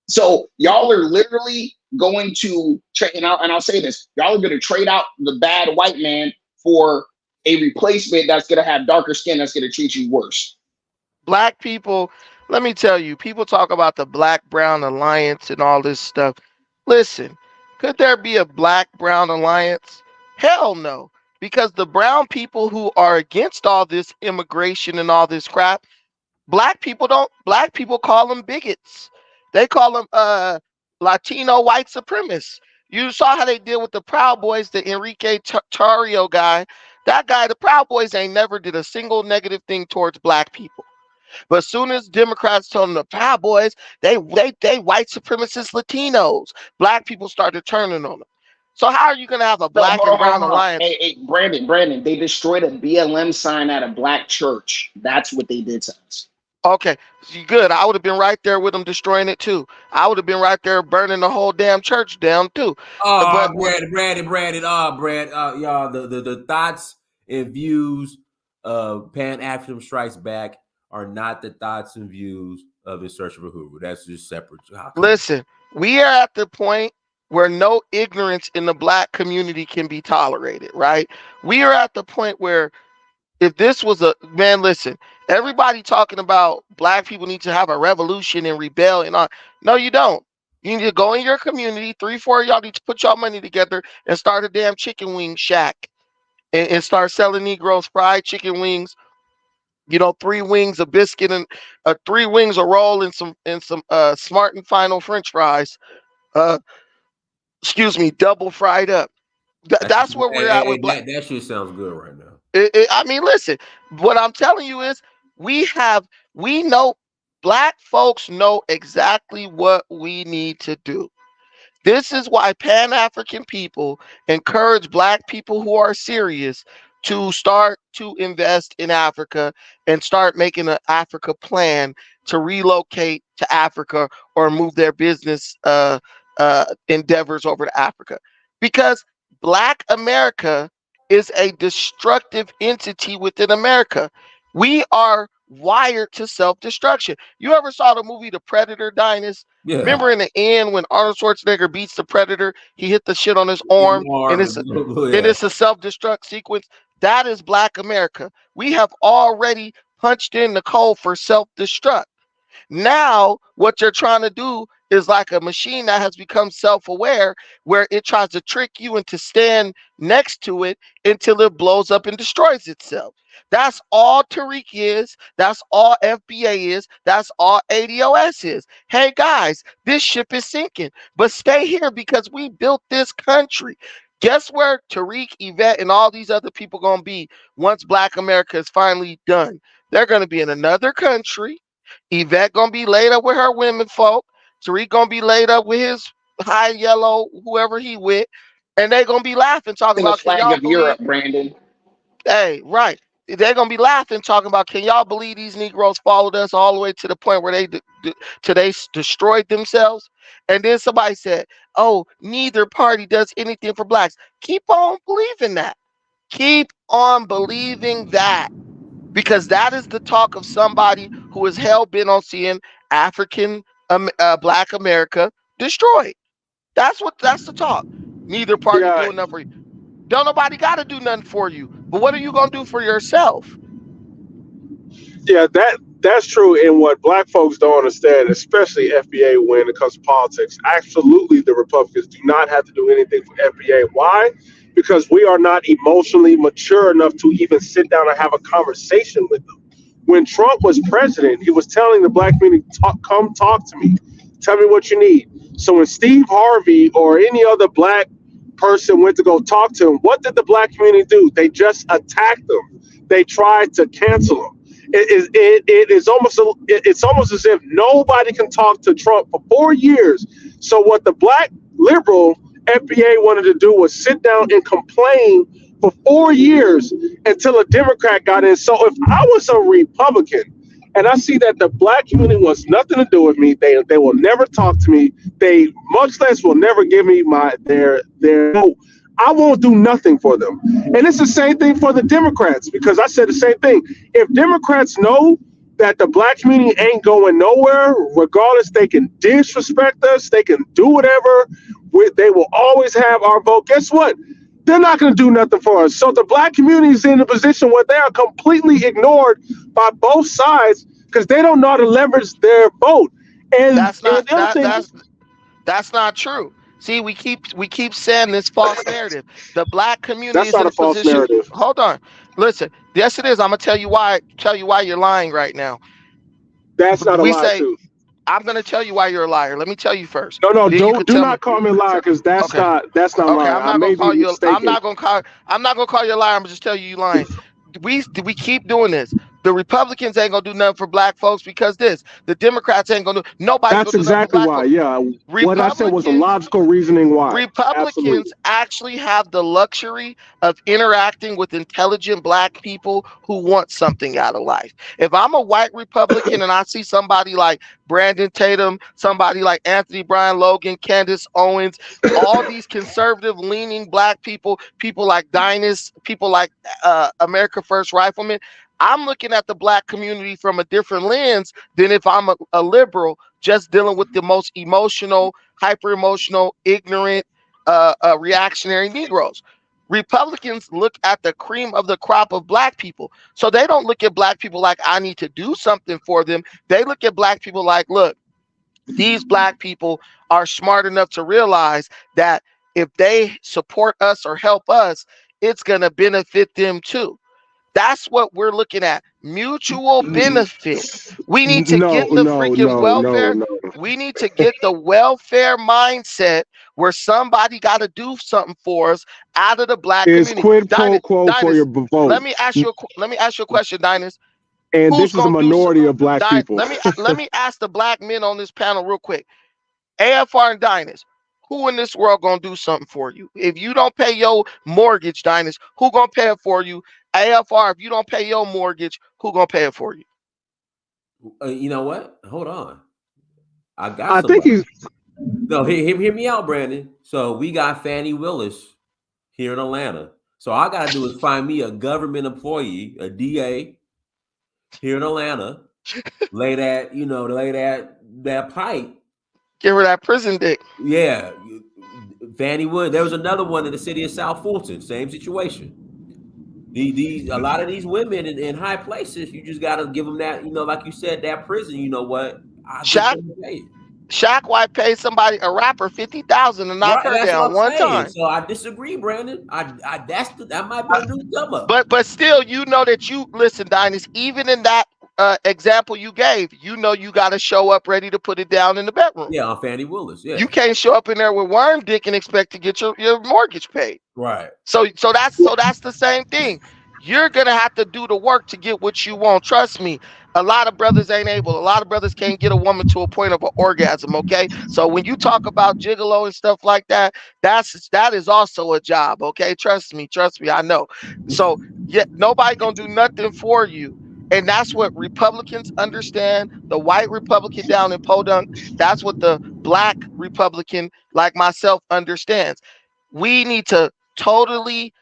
So y'all are literally going to and I'll say this: y'all are going to trade out the bad white man for a replacement that's going to have darker skin, that's going to treat you worse.
Black people, let me tell you, people talk about the black brown alliance and all this stuff. Listen, could there be a black brown alliance? Hell no. Because the brown people who are against all this immigration and all this crap, black people call them bigots. They call them Latino white supremacists. You saw how they did with the Proud Boys, the Enrique Tarrio guy. That guy, the Proud Boys, ain't never did a single negative thing towards black people. But as soon as Democrats told them the Proud Boys, they white supremacist Latinos, black people started turning on them. So how are you going to have a black and brown alliance?
Hey, Brandon, they destroyed a BLM sign at a black church. That's what they did to us.
Okay, good. I would have been right there with them destroying it too. I would have been right there burning the whole damn church down too.
Brad, y'all, the thoughts and views of Pan African Strikes Back are not the thoughts and views of In Search of a Hoover. That's just separate.
Listen, we are at the point where no ignorance in the black community can be tolerated, right? We are at the point where if this was listen, everybody talking about black people need to have a revolution and rebel and all. No, you don't. You need to go in your community. 3-4 of y'all need to put y'all money together and start a damn chicken wing shack and start selling Negroes fried chicken wings. 3 wings, a biscuit, and 3 wings, a roll, and some Smart and Final French fries. Double fried up. That's where we're at with black.
That shit sounds good right now.
I mean, listen, what I'm telling you is we know black folks know exactly what we need to do. This is why Pan-African people encourage black people who are serious to start to invest in Africa and start making an Africa plan to relocate to Africa or move their business endeavors over to Africa. Because Black America is a destructive entity within America. We are wired to self-destruction. You ever saw the movie The Predator, Dinus?
Yeah.
Remember in the end when Arnold Schwarzenegger beats the Predator, he hit the shit on his arm, and it's a self-destruct sequence? That is Black America. We have already punched in the code for self-destruct. Now, what you're trying to do is like a machine that has become self-aware, where it tries to trick you into stand next to it until it blows up and destroys itself. That's all Tariq is. That's all FBA is. That's all ADOS is. Hey, guys, this ship is sinking, but stay here because we built this country. Guess where Tariq, Yvette, and all these other people going to be once Black America is finally done? They're going to be in another country. Yvette going to be laid up with her women folk. Tariq going to be laid up with his high yellow, whoever he with. And they going to be laughing, talking
The
about
flag of Europe, Brandon.
Hey, right. They're gonna be laughing, talking about, can y'all believe these Negroes followed us all the way to the point where they destroyed themselves? And then somebody said, "Oh, neither party does anything for blacks." Keep on believing that. Keep on believing that, because that is the talk of somebody who is hell bent on seeing African Black America destroyed. That's the talk. Neither party
Yeah,
doing nothing for you. Don't nobody got to do nothing for you. But what are you gonna do for yourself?
yeah, that's true. And what black folks don't understand, especially FBA when it comes to politics, absolutely the Republicans do not have to do anything for FBA. Why? Because we are not emotionally mature enough to even sit down and have a conversation with them. When Trump was president, he was telling the black community, come talk to me. Tell me what you need. So when Steve Harvey or any other black person went to go talk to him, what did the black community do? They just attacked them. They tried to cancel him. It's almost as if nobody can talk to Trump for 4 years. So what the black liberal FBA wanted to do was sit down and complain for 4 years until a Democrat got in. So if I was a Republican and I see that the black community wants nothing to do with me, they will never talk to me. They much less will never give me their vote. I won't do nothing for them. And it's the same thing for the Democrats, because I said the same thing. If Democrats know that the black community ain't going nowhere, regardless, they can disrespect us, they can do whatever, they will always have our vote. Guess what? They're not going to do nothing for us. So the black community is in a position where they are completely ignored by both sides because they don't know how to leverage their vote. And
that's not true. See, we keep saying this false narrative. The black community
that's
is
not
in
a false
position.
narrative.
Hold on, listen. Yes, it is. I'm gonna tell you why. Tell you why you're lying right now.
That's not a lie, too.
I'm gonna tell you why you're a liar. Let me tell you first.
No,
Then
do not call me a liar, because that's not
okay.
lying.
I'm not
I may
gonna call
be
you. I'm
mistaken.
not gonna call you a liar. I'm gonna just tell you lying. We keep doing this. The Republicans ain't gonna do nothing for black folks because the Democrats ain't gonna do. Nobody's
That's
gonna do nothing for
exactly
black
why.
folks.
Yeah, what I said was a logical reasoning why.
Republicans
Absolutely.
actually have the luxury of interacting with intelligent black people who want something out of life. If I'm a white Republican and I see somebody like Brandon Tatum, somebody like Anthony Bryan Logan, Candace Owens, all these conservative leaning black people, people like Dynas, people like America First Rifleman, I'm looking at the black community from a different lens than if I'm a liberal just dealing with the most emotional, hyper emotional, ignorant, reactionary Negroes. Republicans look at the cream of the crop of black people. So they don't look at black people like I need to do something for them. They look at black people like, look, these black people are smart enough to realize that if they support us or help us, it's going to benefit them too. That's what we're looking at. Mutual benefit. We need to get the freaking welfare. We need to get the welfare mindset where somebody got to do something for us out of the black
It's
community.
quid pro quo for your vote.
Let me ask you a question, Dynas.
And this is a minority of black people.
Let me ask the black men on this panel real quick. AFR and Dynas, who in this world gonna do something for you? If you don't pay your mortgage, Dynas, who gonna pay it for you? AFR, if you don't pay your mortgage, who gonna pay it for you?
You know what? Hold on.
I think he's.
No, hear me out, Brandon. So we got Fannie Willis here in Atlanta. So all I gotta do is find me a government employee, a DA here in Atlanta, lay that pipe.
Give her that prison dick.
Yeah. Fannie Wood. There was another one in the city of South Fulton, same situation. A lot of these women in high places, you just gotta give them that, like you said, that prison. You know what?
Shaq White paid somebody, a rapper, $50,000 to knock her down one time.
So I disagree, Brandon. That might be a new number.
But still, you know that you listen, Dynas. Even in that example you gave, you got to show up ready to put it down in the bedroom.
Yeah, on Fannie Willis. Yeah,
you can't show up in there with worm dick and expect to get your mortgage paid.
Right.
So that's the same thing. You're gonna have to do the work to get what you want. Trust me. A lot of brothers ain't able. A lot of brothers can't get a woman to a point of an orgasm. Okay, so when you talk about gigolo and stuff like that, that is also a job. Okay, trust me, I know. So yeah, nobody gonna do nothing for you. And that's what Republicans understand. The white Republican down in Podunk, that's what the black Republican like myself understands. We need to totally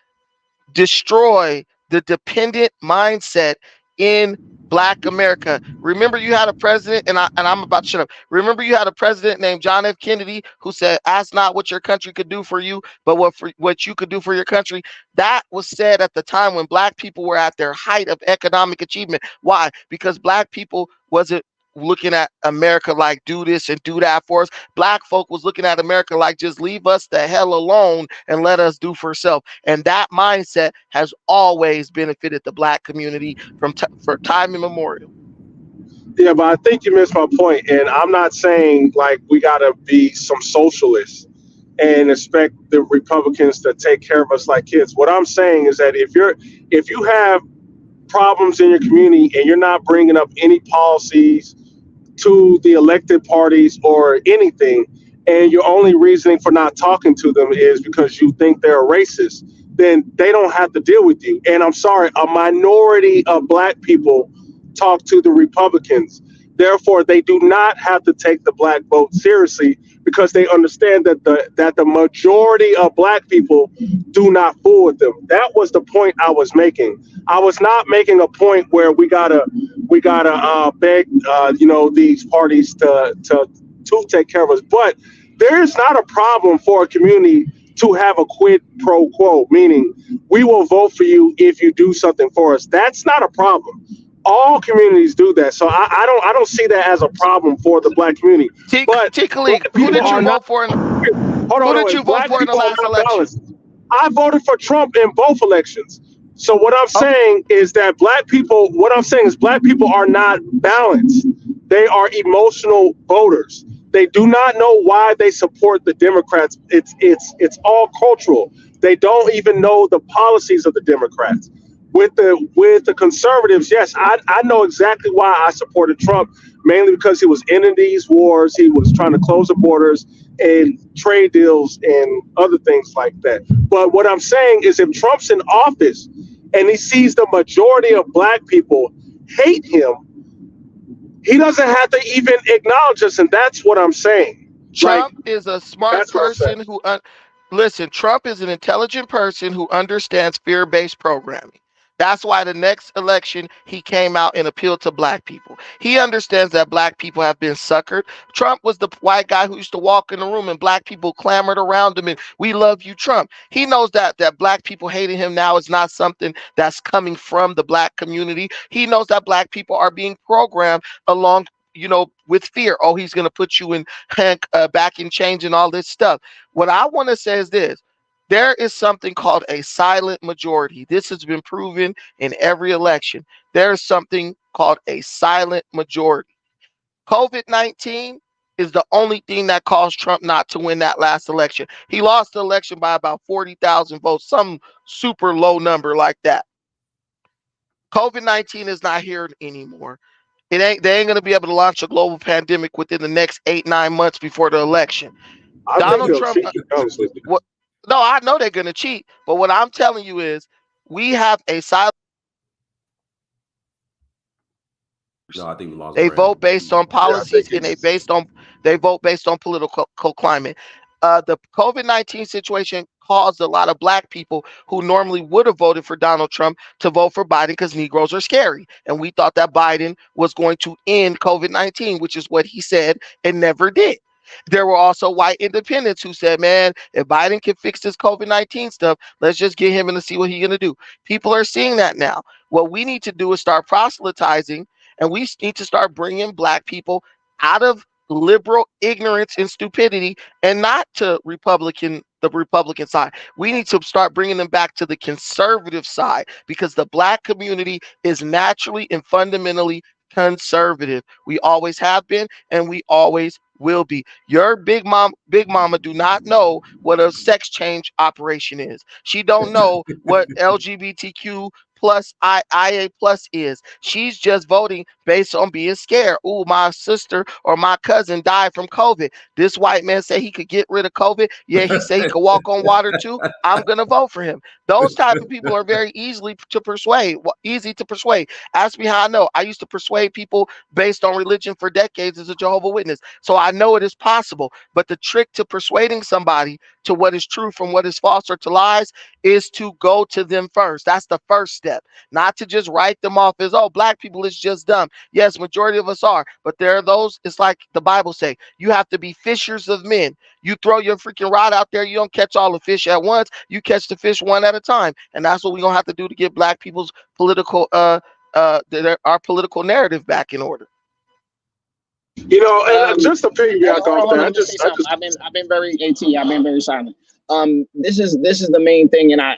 destroy the dependent mindset in Black America. Remember, you had a president, and I'm about to shut up. Remember, you had a president named John F. Kennedy who said, "Ask not what your country could do for you, but what you could do for your country." That was said at the time when Black people were at their height of economic achievement. Why? Because Black people wasn't looking at America like do this and do that for us. Black folk was looking at America like just leave us the hell alone and let us do for self. And that mindset has always benefited the Black community for time immemorial.
Yeah, but I think you missed my point, and I'm not saying like we gotta be some socialists and expect the Republicans to take care of us like kids. What I'm saying is that if you have problems in your community and you're not bringing up any policies to the elected parties or anything, and your only reasoning for not talking to them is because you think they're a racist, then they don't have to deal with you. And I'm sorry, a minority of Black people talk to the Republicans. Therefore, they do not have to take the Black vote seriously because they understand that the majority of Black people do not fool with them. That was the point I was making. I was not making a point where we gotta beg these parties to take care of us. But there is not a problem for a community to have a quid pro quo, meaning we will vote for you if you do something for us. That's not a problem. All communities do that, so I don't see that as a problem for the Black community. But
who did you vote for? Who did you vote for in the last election?
I voted for Trump in both elections. So what I'm saying is that Black people are not balanced. They are emotional voters. They do not know why they support the Democrats. It's all cultural. They don't even know the policies of the Democrats. With the conservatives, yes, I know exactly why I supported Trump, mainly because he was ending these wars. He was trying to close the borders and trade deals and other things like that. But what I'm saying is if Trump's in office and he sees the majority of Black people hate him, he doesn't have to even acknowledge us. And that's what I'm saying.
Trump is a smart person who, listen, Trump is an intelligent person who understands fear-based programming. That's why the next election, he came out and appealed to Black people. He understands that Black people have been suckered. Trump was the white guy who used to walk in the room and Black people clamored around him and we love you, Trump. He knows that Black people hating him now is not something that's coming from the Black community. He knows that Black people are being programmed along with fear. Oh, he's going to put you in back in change and all this stuff. What I want to say is this. There is something called a silent majority. This has been proven in every election. There is something called a silent majority. COVID-19 is the only thing that caused Trump not to win that last election. He lost the election by about 40,000 votes, some super low number like that. COVID-19 is not here anymore. They ain't going to be able to launch a global pandemic within the next 8-9 months before the election. Donald Trump. No, I know they're going to cheat, but what I'm telling you is we have a silent.
No, I think we lost.
They vote based on policies and they vote based on political climate. The COVID-19 situation caused a lot of Black people who normally would have voted for Donald Trump to vote for Biden because Negroes are scary. And we thought that Biden was going to end COVID-19, which is what he said and never did. There were also white independents who said, man, if Biden can fix this COVID-19 stuff, let's just get him in to see what he's going to do. People are seeing that now. What we need to do is start proselytizing, and we need to start bringing Black people out of liberal ignorance and stupidity and not to the Republican side. We need to start bringing them back to the conservative side because the Black community is naturally and fundamentally conservative. We always have been and we always will be. Your big mama do not know what a sex change operation is. She don't know what LGBTQ IA plus is. She's just voting based on being scared. Ooh, my sister or my cousin died from COVID. This white man said he could get rid of COVID. Yeah, he said he could walk on water too. I'm gonna vote for him. Those type of people are very easy to persuade. Easy to persuade. Ask me how I know. I used to persuade people based on religion for decades as a Jehovah's Witness. So I know it is possible. But the trick to persuading somebody to what is true from what is false or to lies is to go to them first. That's the first step. Not to just write them off as, oh, black people is just dumb. Yes, majority of us are. But there are those, it's like the Bible say, you have to be fishers of men. You throw your freaking rod out there, you don't catch all the fish at once. You catch the fish one at a time. And that's what we're gonna have to do to get black people's political our political narrative back in order.
You know, and just to piggyback off that,
I've been very I've been very silent. This is the main thing, and I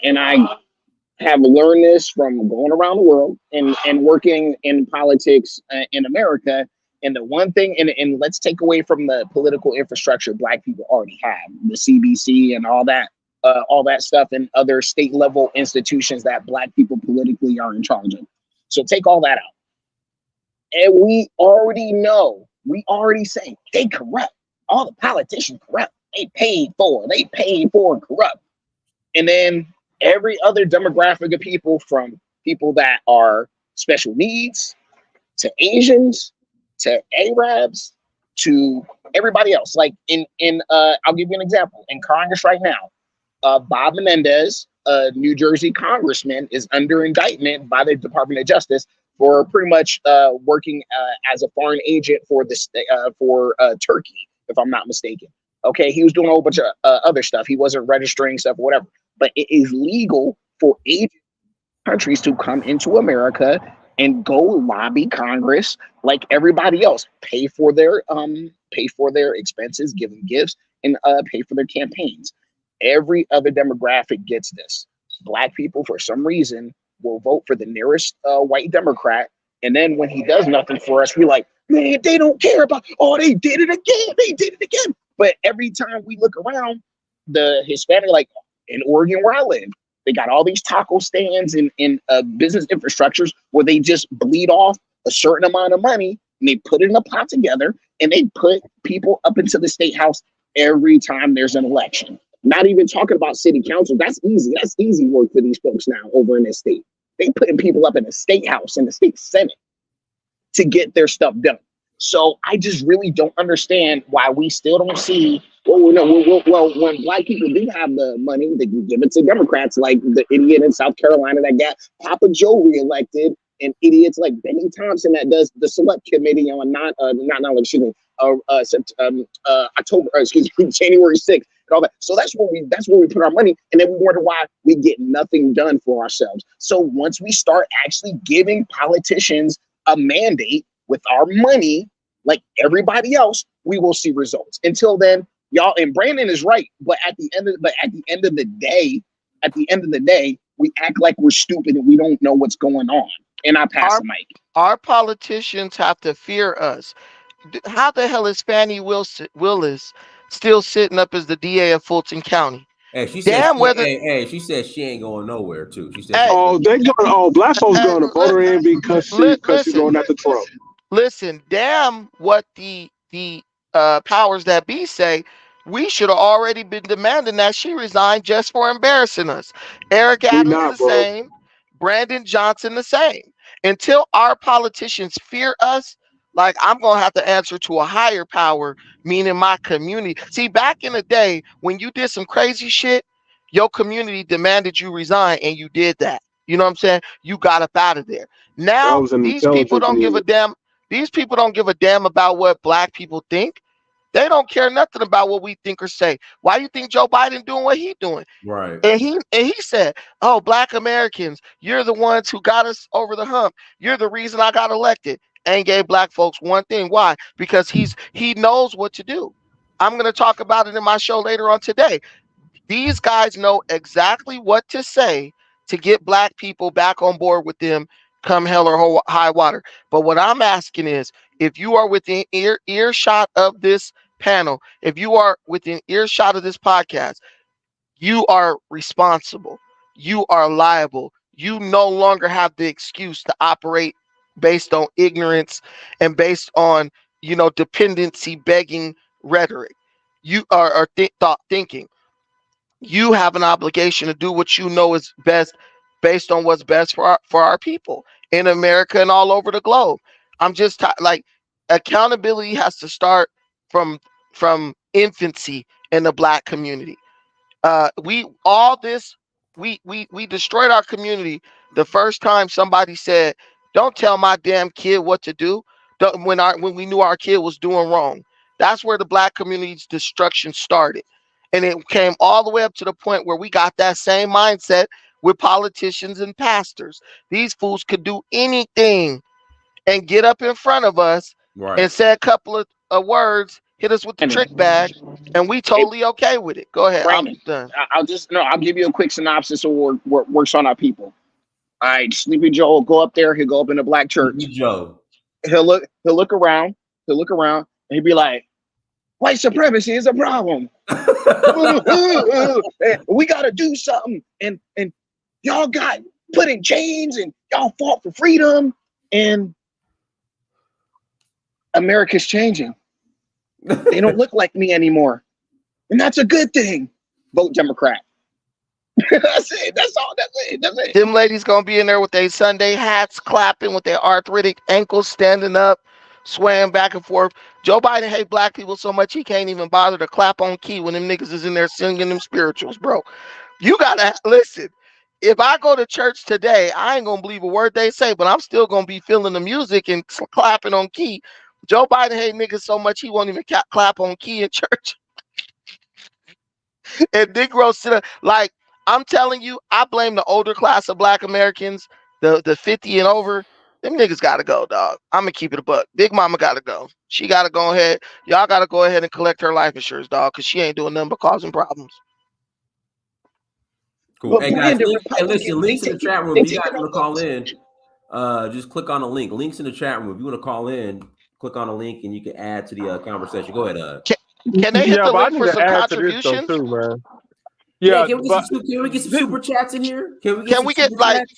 have learned this from going around the world and working in politics in America. And the one thing, and let's take away from the political infrastructure black people already have, the CBC and all that stuff, and other state level institutions that black people politically are in charge of. So take all that out. And we already say they corrupt. All the politicians corrupt. They paid for and corrupt. And then every other demographic of people, from people that are special needs to Asians to Arabs to everybody else. Like I'll give you an example. In Congress right now, Bob Menendez, a New Jersey congressman, is under indictment by the Department of Justice for pretty much working as a foreign agent for Turkey, if I'm not mistaken. Okay, he was doing a whole bunch of other stuff. He wasn't registering stuff or whatever. But it is legal for agent countries to come into America and go lobby Congress like everybody else. Pay for their expenses, give them gifts, and pay for their campaigns. Every other demographic gets this. Black people, for some reason, will vote for the nearest white Democrat, and then when he does nothing for us, we're like, man, they don't care about. Oh, they did it again. But every time we look around, the Hispanic, like in Oregon where I live, they got all these taco stands and business infrastructures where they just bleed off a certain amount of money and they put it in a pot together and they put people up into the state house every time there's an election. Not even talking about city council. That's easy. That's easy work for these folks now over in this state. They putting people up in the state house and the state senate to get their stuff done. So I just really don't understand why we still don't see. Well, when black people do have the money, they can give it to Democrats, like the idiot in South Carolina that got Papa Joe reelected, and idiots like Benny Thompson that does the select committee on January 6th and all that. So that's where we put our money, and then we wonder why we get nothing done for ourselves. So once we start actually giving politicians a mandate with our money, like everybody else, we will see results. Until then, y'all, and Brandon is right. But at the end of the day, we act like we're stupid and we don't know what's going on. And I pass the mic.
Our politicians have to fear us. How the hell is Fannie Willis still sitting up as the DA of Fulton County?
Hey, she said she said she ain't going nowhere too. She said,
black folks going to vote her in because she's going after Trump.
Listen, damn what the powers that be say. We should have already been demanding that she resign just for embarrassing us. Eric Adams the same. Brandon Johnson the same. Until our politicians fear us, like I'm going to have to answer to a higher power, meaning my community. See, back in the day when you did some crazy shit, your community demanded you resign and you did that. You know what I'm saying? You got up out of there. Now, these people don't give a damn. These people don't give a damn about what black people think. They don't care nothing about what we think or say. Why do you think Joe Biden doing what he doing?
Right.
And he said, "Oh, black Americans, you're the ones who got us over the hump. You're the reason I got elected." And gave black folks one thing. Why? Because he knows what to do. I'm going to talk about it in my show later on today. These guys know exactly what to say to get black people back on board with them come hell or high water. But what I'm asking is, if you are within earshot of this panel, if you are within earshot of this podcast, you are responsible. You are liable. you no longer have the excuse to operate based on ignorance and based on, dependency begging rhetoric. You are thinking. You have an obligation to do what you know is best based on what's best for our people in America and all over the globe. I'm just like, accountability has to start from infancy in the Black community. We destroyed our community the first time somebody said, "Don't tell my damn kid what to do." When we knew our kid was doing wrong, that's where the Black community's destruction started, and it came all the way up to the point where we got that same mindset with politicians and pastors. These fools could do anything and get up in front of us and say a couple of words, hit us with the trick bag, and we totally okay with it. Go ahead.
Brandon,
I'm done.
I'll give you a quick synopsis of what works on our people. All right, Sleepy Joe will go up there. He'll go up in a black church.
Joe.
He'll look around. And he'll be like, "White supremacy is a problem. We got to do something. And y'all got put in chains, and y'all fought for freedom. And America's changing. They don't look like me anymore. And that's a good thing. Vote Democrat." That's it. That's all. That's it.
Them ladies gonna be in there with their Sunday hats, clapping with their arthritic ankles, standing up, swaying back and forth. Joe Biden hate Black people so much he can't even bother to clap on key when them niggas is in there singing them spirituals, bro. You gotta listen. If I go to church today, I ain't gonna believe a word they say, but I'm still gonna be feeling the music and clapping on key. Joe Biden hate niggas so much he won't even clap on key in church. And Negroes sit up, like, I'm telling you, I blame the older class of Black Americans, the 50 and over. Them niggas gotta go, dog. I'm gonna keep it a buck. Big Mama gotta go. She gotta go ahead. Y'all gotta go ahead and collect her life insurance, dog, because she ain't doing nothing but causing problems.
Cool. Hey guys, listen, links in the chat room. If you guys want to call in, just click on the link. Links in the chat room. If you want to call in, click on a link and you can add to the conversation. Go ahead.
Can they hit the link for some contributions?
Too, man.
Yeah, can we get some super chats in here? Can we get
like chats?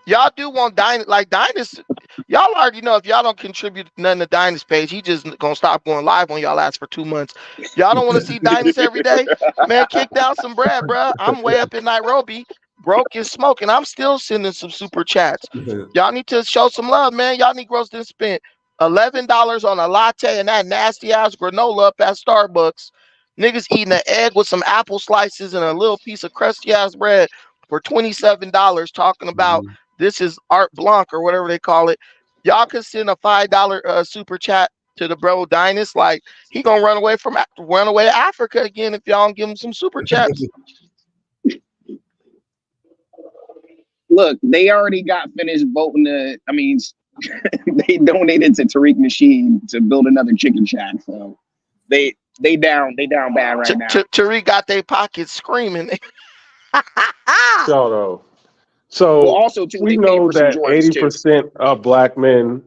Y'all do want Dynasty? Y'all already know if y'all don't contribute nothing to Dynasty page, he just gonna stop going live on y'all ass for 2 months. Y'all don't want to see Dynasty every day, man. Kick down some bread, bro. I'm way up in Nairobi, broke and smoking. I'm still sending some super chats. Y'all need to show some love, man. Y'all Negroes didn't spend $11 on a latte and that nasty ass granola up at Starbucks. Niggas eating an egg with some apple slices and a little piece of crusty ass bread for $27, talking about this is Art Blanc or whatever they call it. Y'all can send a $5 super chat to the bro Dynast. Like, he gonna run away to Africa again if y'all don't give him some super chats.
Look, they already got finished voting. They donated to Tariq Nasheed to build another chicken shack. So they down bad right now.
Tariq got their pockets screaming.
So
well, also too,
we know that 80% of Black men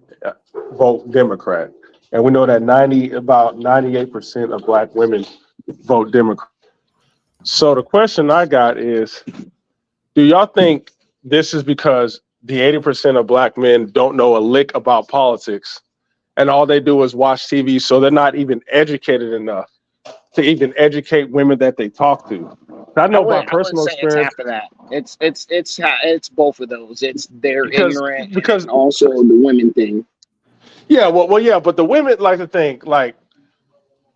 vote Democrat, and we know that about 98% of Black women vote Democrat. So the question I got is, do y'all think this is because the 80% of Black men don't know a lick about politics, and all they do is watch TV, so they're not even educated enough to even educate women that they talk to? I know by personal experience.
It's half of that. It's both of those. It's they're ignorant and also the women thing.
Yeah, well, yeah, but the women like to think like.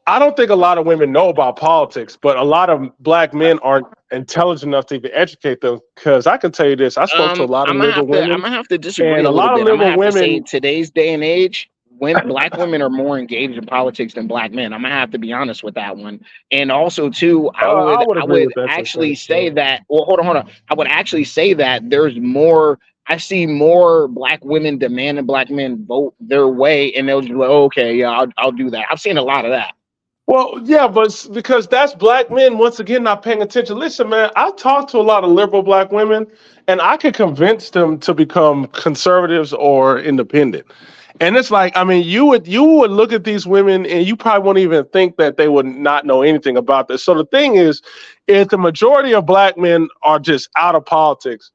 I don't think a lot of women know about politics, but a lot of Black men aren't intelligent enough to even educate them. Because I can tell you this, I spoke to a lot of liberal women.
I'm gonna have to disagree
and
a lot
of liberal women.
Say today's day and age, Black women are more engaged in politics than Black men. I'm gonna have to be honest with that one. And also, too, I would actually say that. Well, hold on. I would actually say that there's more. I see more Black women demanding Black men vote their way, and they'll just be like, oh, okay, yeah, I'll do that. I've seen a lot of that.
Well, yeah, but because that's Black men, once again, not paying attention. Listen, man, I talk to a lot of liberal Black women, and I could convince them to become conservatives or independent. And it's like, I mean, you would look at these women, and you probably wouldn't even think that they would not know anything about this. So the thing is, if the majority of Black men are just out of politics,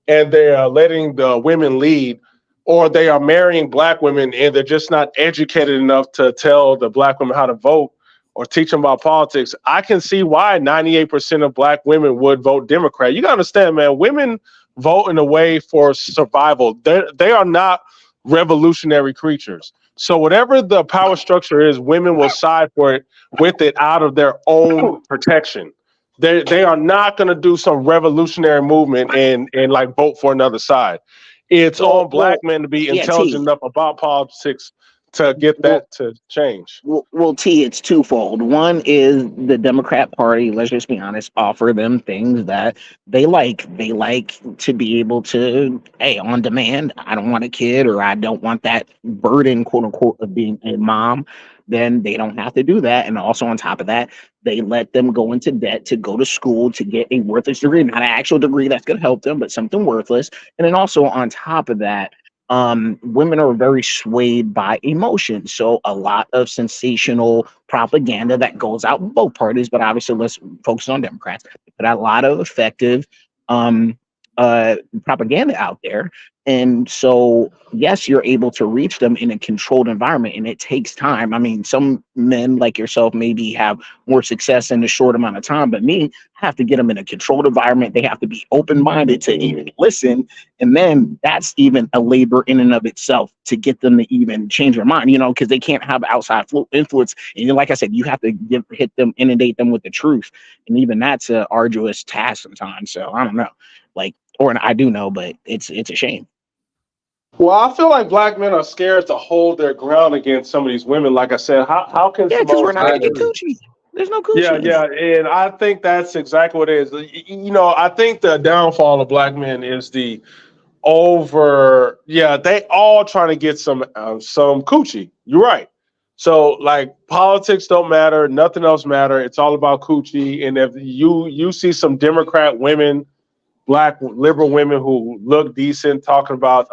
and they are letting the women lead, or they are marrying black women and they're just not educated enough to tell the black women how to vote or teach them about politics, I can see why 98% of black women would vote Democrat. You got to understand, man, women vote in a way for survival. They are not revolutionary creatures. So whatever the power structure is, women will side for it with it out of their own protection. They are not going to do some revolutionary movement and like vote for another side. It's on black men to be intelligent enough about politics to get that to change.
Well, T, it's twofold. One is the Democrat Party, let's just be honest, offer them things that they like. They like to be able to, hey, on demand, I don't want a kid or I don't want that burden, quote unquote, of being a mom. Then they don't have to do that. And also on top of that, they let them go into debt to go to school to get a worthless degree, not an actual degree that's going to help them, but something worthless. And then also on top of that, women are very swayed by emotion. So a lot of sensational propaganda that goes out in both parties, but obviously let's focus on Democrats, but a lot of effective propaganda out there. And so, yes, you're able to reach them in a controlled environment, and it takes time. I mean, some men like yourself maybe have more success in a short amount of time, but me, I have to get them in a controlled environment. They have to be open-minded to even listen. And then that's even a labor in and of itself to get them to even change their mind, because they can't have outside influence. And like I said, you have to inundate them with the truth. And even that's an arduous task sometimes. So I don't know, or I do know, but it's a shame.
Well, I feel like black men are scared to hold their ground against some of these women. Like I said, how can
because we're not going to get coochie. There's no coochie.
Yeah, and I think that's exactly what it is. I think the downfall of black men is they all trying to get some coochie. You're right. So like politics don't matter, nothing else matter. It's all about coochie. And if you see some Democrat women, black liberal women who look decent, talking about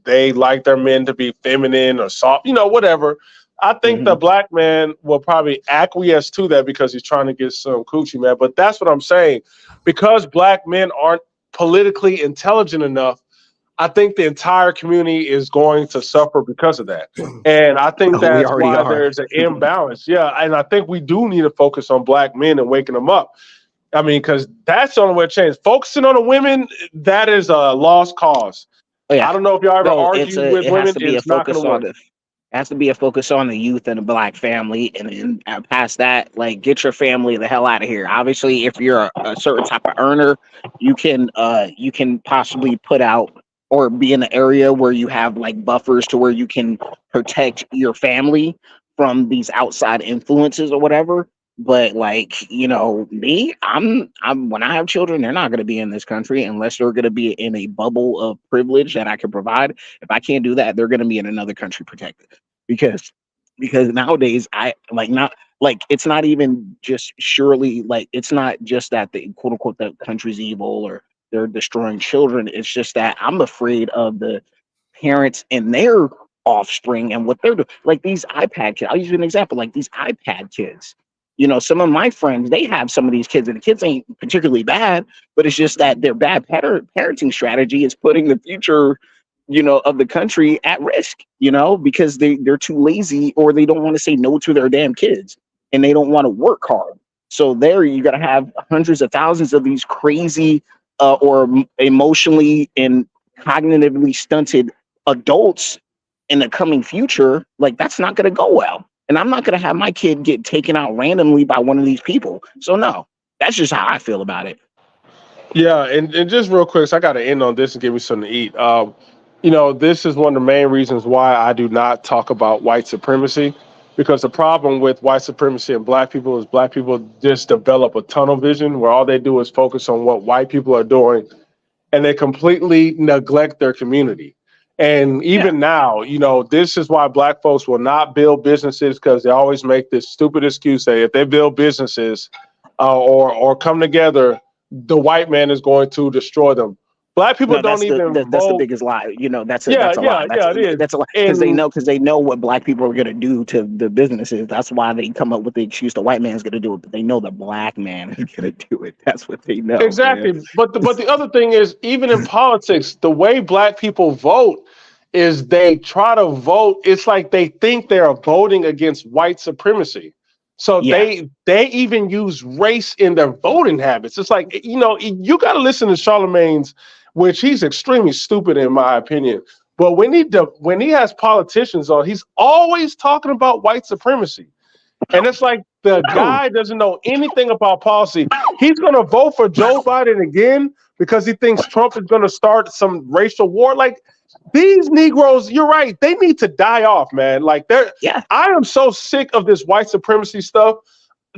they like their men to be feminine or soft, whatever. I think the black man will probably acquiesce to that because he's trying to get some coochie, man. But that's what I'm saying. Because black men aren't politically intelligent enough, I think the entire community is going to suffer because of that. And I think that's why there's an imbalance. Yeah, and I think we do need to focus on black men and waking them up. I mean, because that's the only way to change. Focusing on the women, that is a lost cause. Oh, yeah. I don't know if y'all ever argued with women. It's not going to work.
It has to be a focus on the youth and the black family. And then past that, get your family the hell out of here. Obviously, if you're a certain type of earner, you can possibly put out or be in an area where you have buffers to where you can protect your family from these outside influences or whatever. But me, I'm when I have children, they're not going to be in this country unless they're going to be in a bubble of privilege that I can provide. If I can't do that, they're going to be in another country protected because nowadays it's not even just it's not just that the quote unquote the country's evil or they're destroying children. It's just that I'm afraid of the parents and their offspring and what they're doing. These iPad kids, I'll use you an example, these iPad kids. Some of my friends, they have some of these kids, and the kids ain't particularly bad, but it's just that their bad parenting strategy is putting the future, of the country at risk, because they're too lazy or they don't want to say no to their damn kids and they don't want to work hard. So there you got to have hundreds of thousands of these crazy or emotionally and cognitively stunted adults in the coming future. That's not going to go well. And I'm not going to have my kid get taken out randomly by one of these people. So no, that's just how I feel about it.
Yeah, and just real quick, so I got to end on this and give me something to eat. This is one of the main reasons why I do not talk about white supremacy, because the problem with white supremacy and black people is black people just develop a tunnel vision where all they do is focus on what white people are doing, and they completely neglect their community. And even now, this is why black folks will not build businesses, because they always make this stupid excuse that if they build businesses or come together, the white man is going to destroy them. Black people
No,
don't even
that's the
vote.
biggest lie. You know, that's
Yeah,
a
yeah,
lie.
yeah, it is.
That's a lie because
And
they know what black people are gonna do to the businesses. That's why they come up with the excuse the white man's gonna do it, but they know the black man is gonna do it. That's what they know, man.
exactly. But the other thing is, even in politics, the way black people vote is they try to vote. It's like they think they are voting against white supremacy. So
Yeah.
they even use race in their voting habits. It's like, you know, you got to listen to Charlemagne's, which he's extremely stupid in my opinion. But when he has politicians on, he's always talking about white supremacy. And it's like the guy doesn't know anything about policy. He's going to vote for Joe Biden again because he thinks Trump is going to start some racial war. Like these Negroes, you're right. They need to die off, man. Like I am so sick of this white supremacy stuff.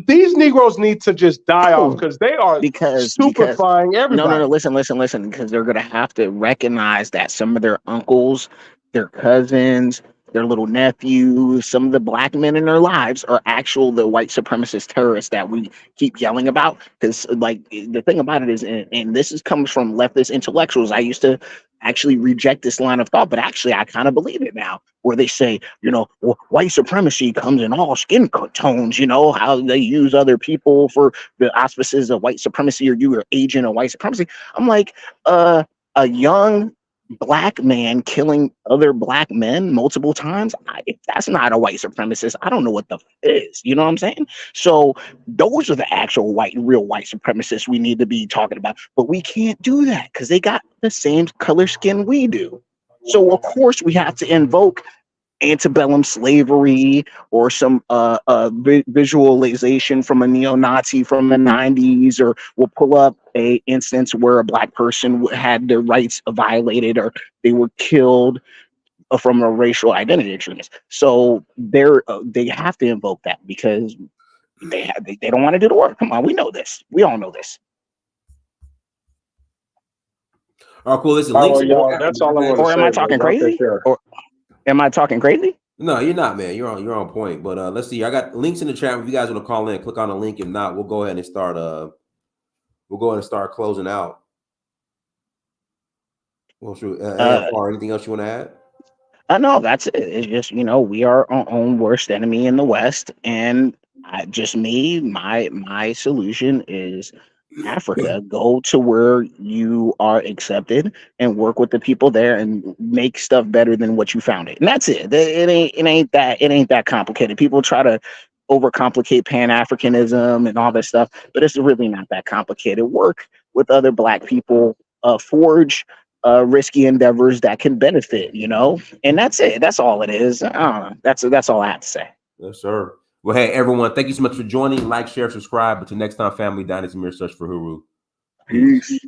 These Negroes need to just die off because they are
because
stupefying everybody.
no, listen, because they're gonna have to recognize that some of their uncles, their cousins, their little nephews, some of the black men in their lives are the white supremacist terrorists that we keep yelling about. Because like the thing about it is, and this comes from leftist intellectuals. I used to actually reject this line of thought, but actually I kind of believe it now, where they say, you know, white supremacy comes in all skin tones, you know, how they use other people for the auspices of white supremacy, or you are agent of white supremacy. I'm like, a young black man killing other black men multiple times, if that's not a white supremacist, I don't know what the is. You know what I'm saying? So those are the actual real white supremacists we need to be talking about. But we can't do that because they got the same color skin we do. So of course we have to invoke antebellum slavery or some visualization from a neo-Nazi from the 90s, or we'll pull up a instance where a black person had their rights violated or they were killed from a racial identity extremist. So they have to invoke that because they don't want to do the work. Come on, we know this. We all know this.
All right, cool. Listen, links.
That's all I want to say.
Or am I talking crazy? Or am I talking crazy?
No, you're not, man. You're on point. But let's see. I got links in the chat. If you guys want to call in, click on the link. If not, we'll go ahead and start. We'll go ahead and start closing out. Well, sure. AFR, anything else you want to add?
No, that's it. It's just, you know, we are our own worst enemy in the West, and my solution is Africa. Go to where you are accepted and work with the people there and make stuff better than what you found it. And that's it. It ain't that complicated. People try to overcomplicate Pan-Africanism and all this stuff, but it's really not that complicated. Work with other black people, forge risky endeavors that can benefit, you know, and that's it. That's all it is. That's all I have to say.
Yes, sir. Well, hey, everyone, thank you so much for joining. Like, share, subscribe. Until next time, family, Dynasty Mirror Search for Huru.
Peace.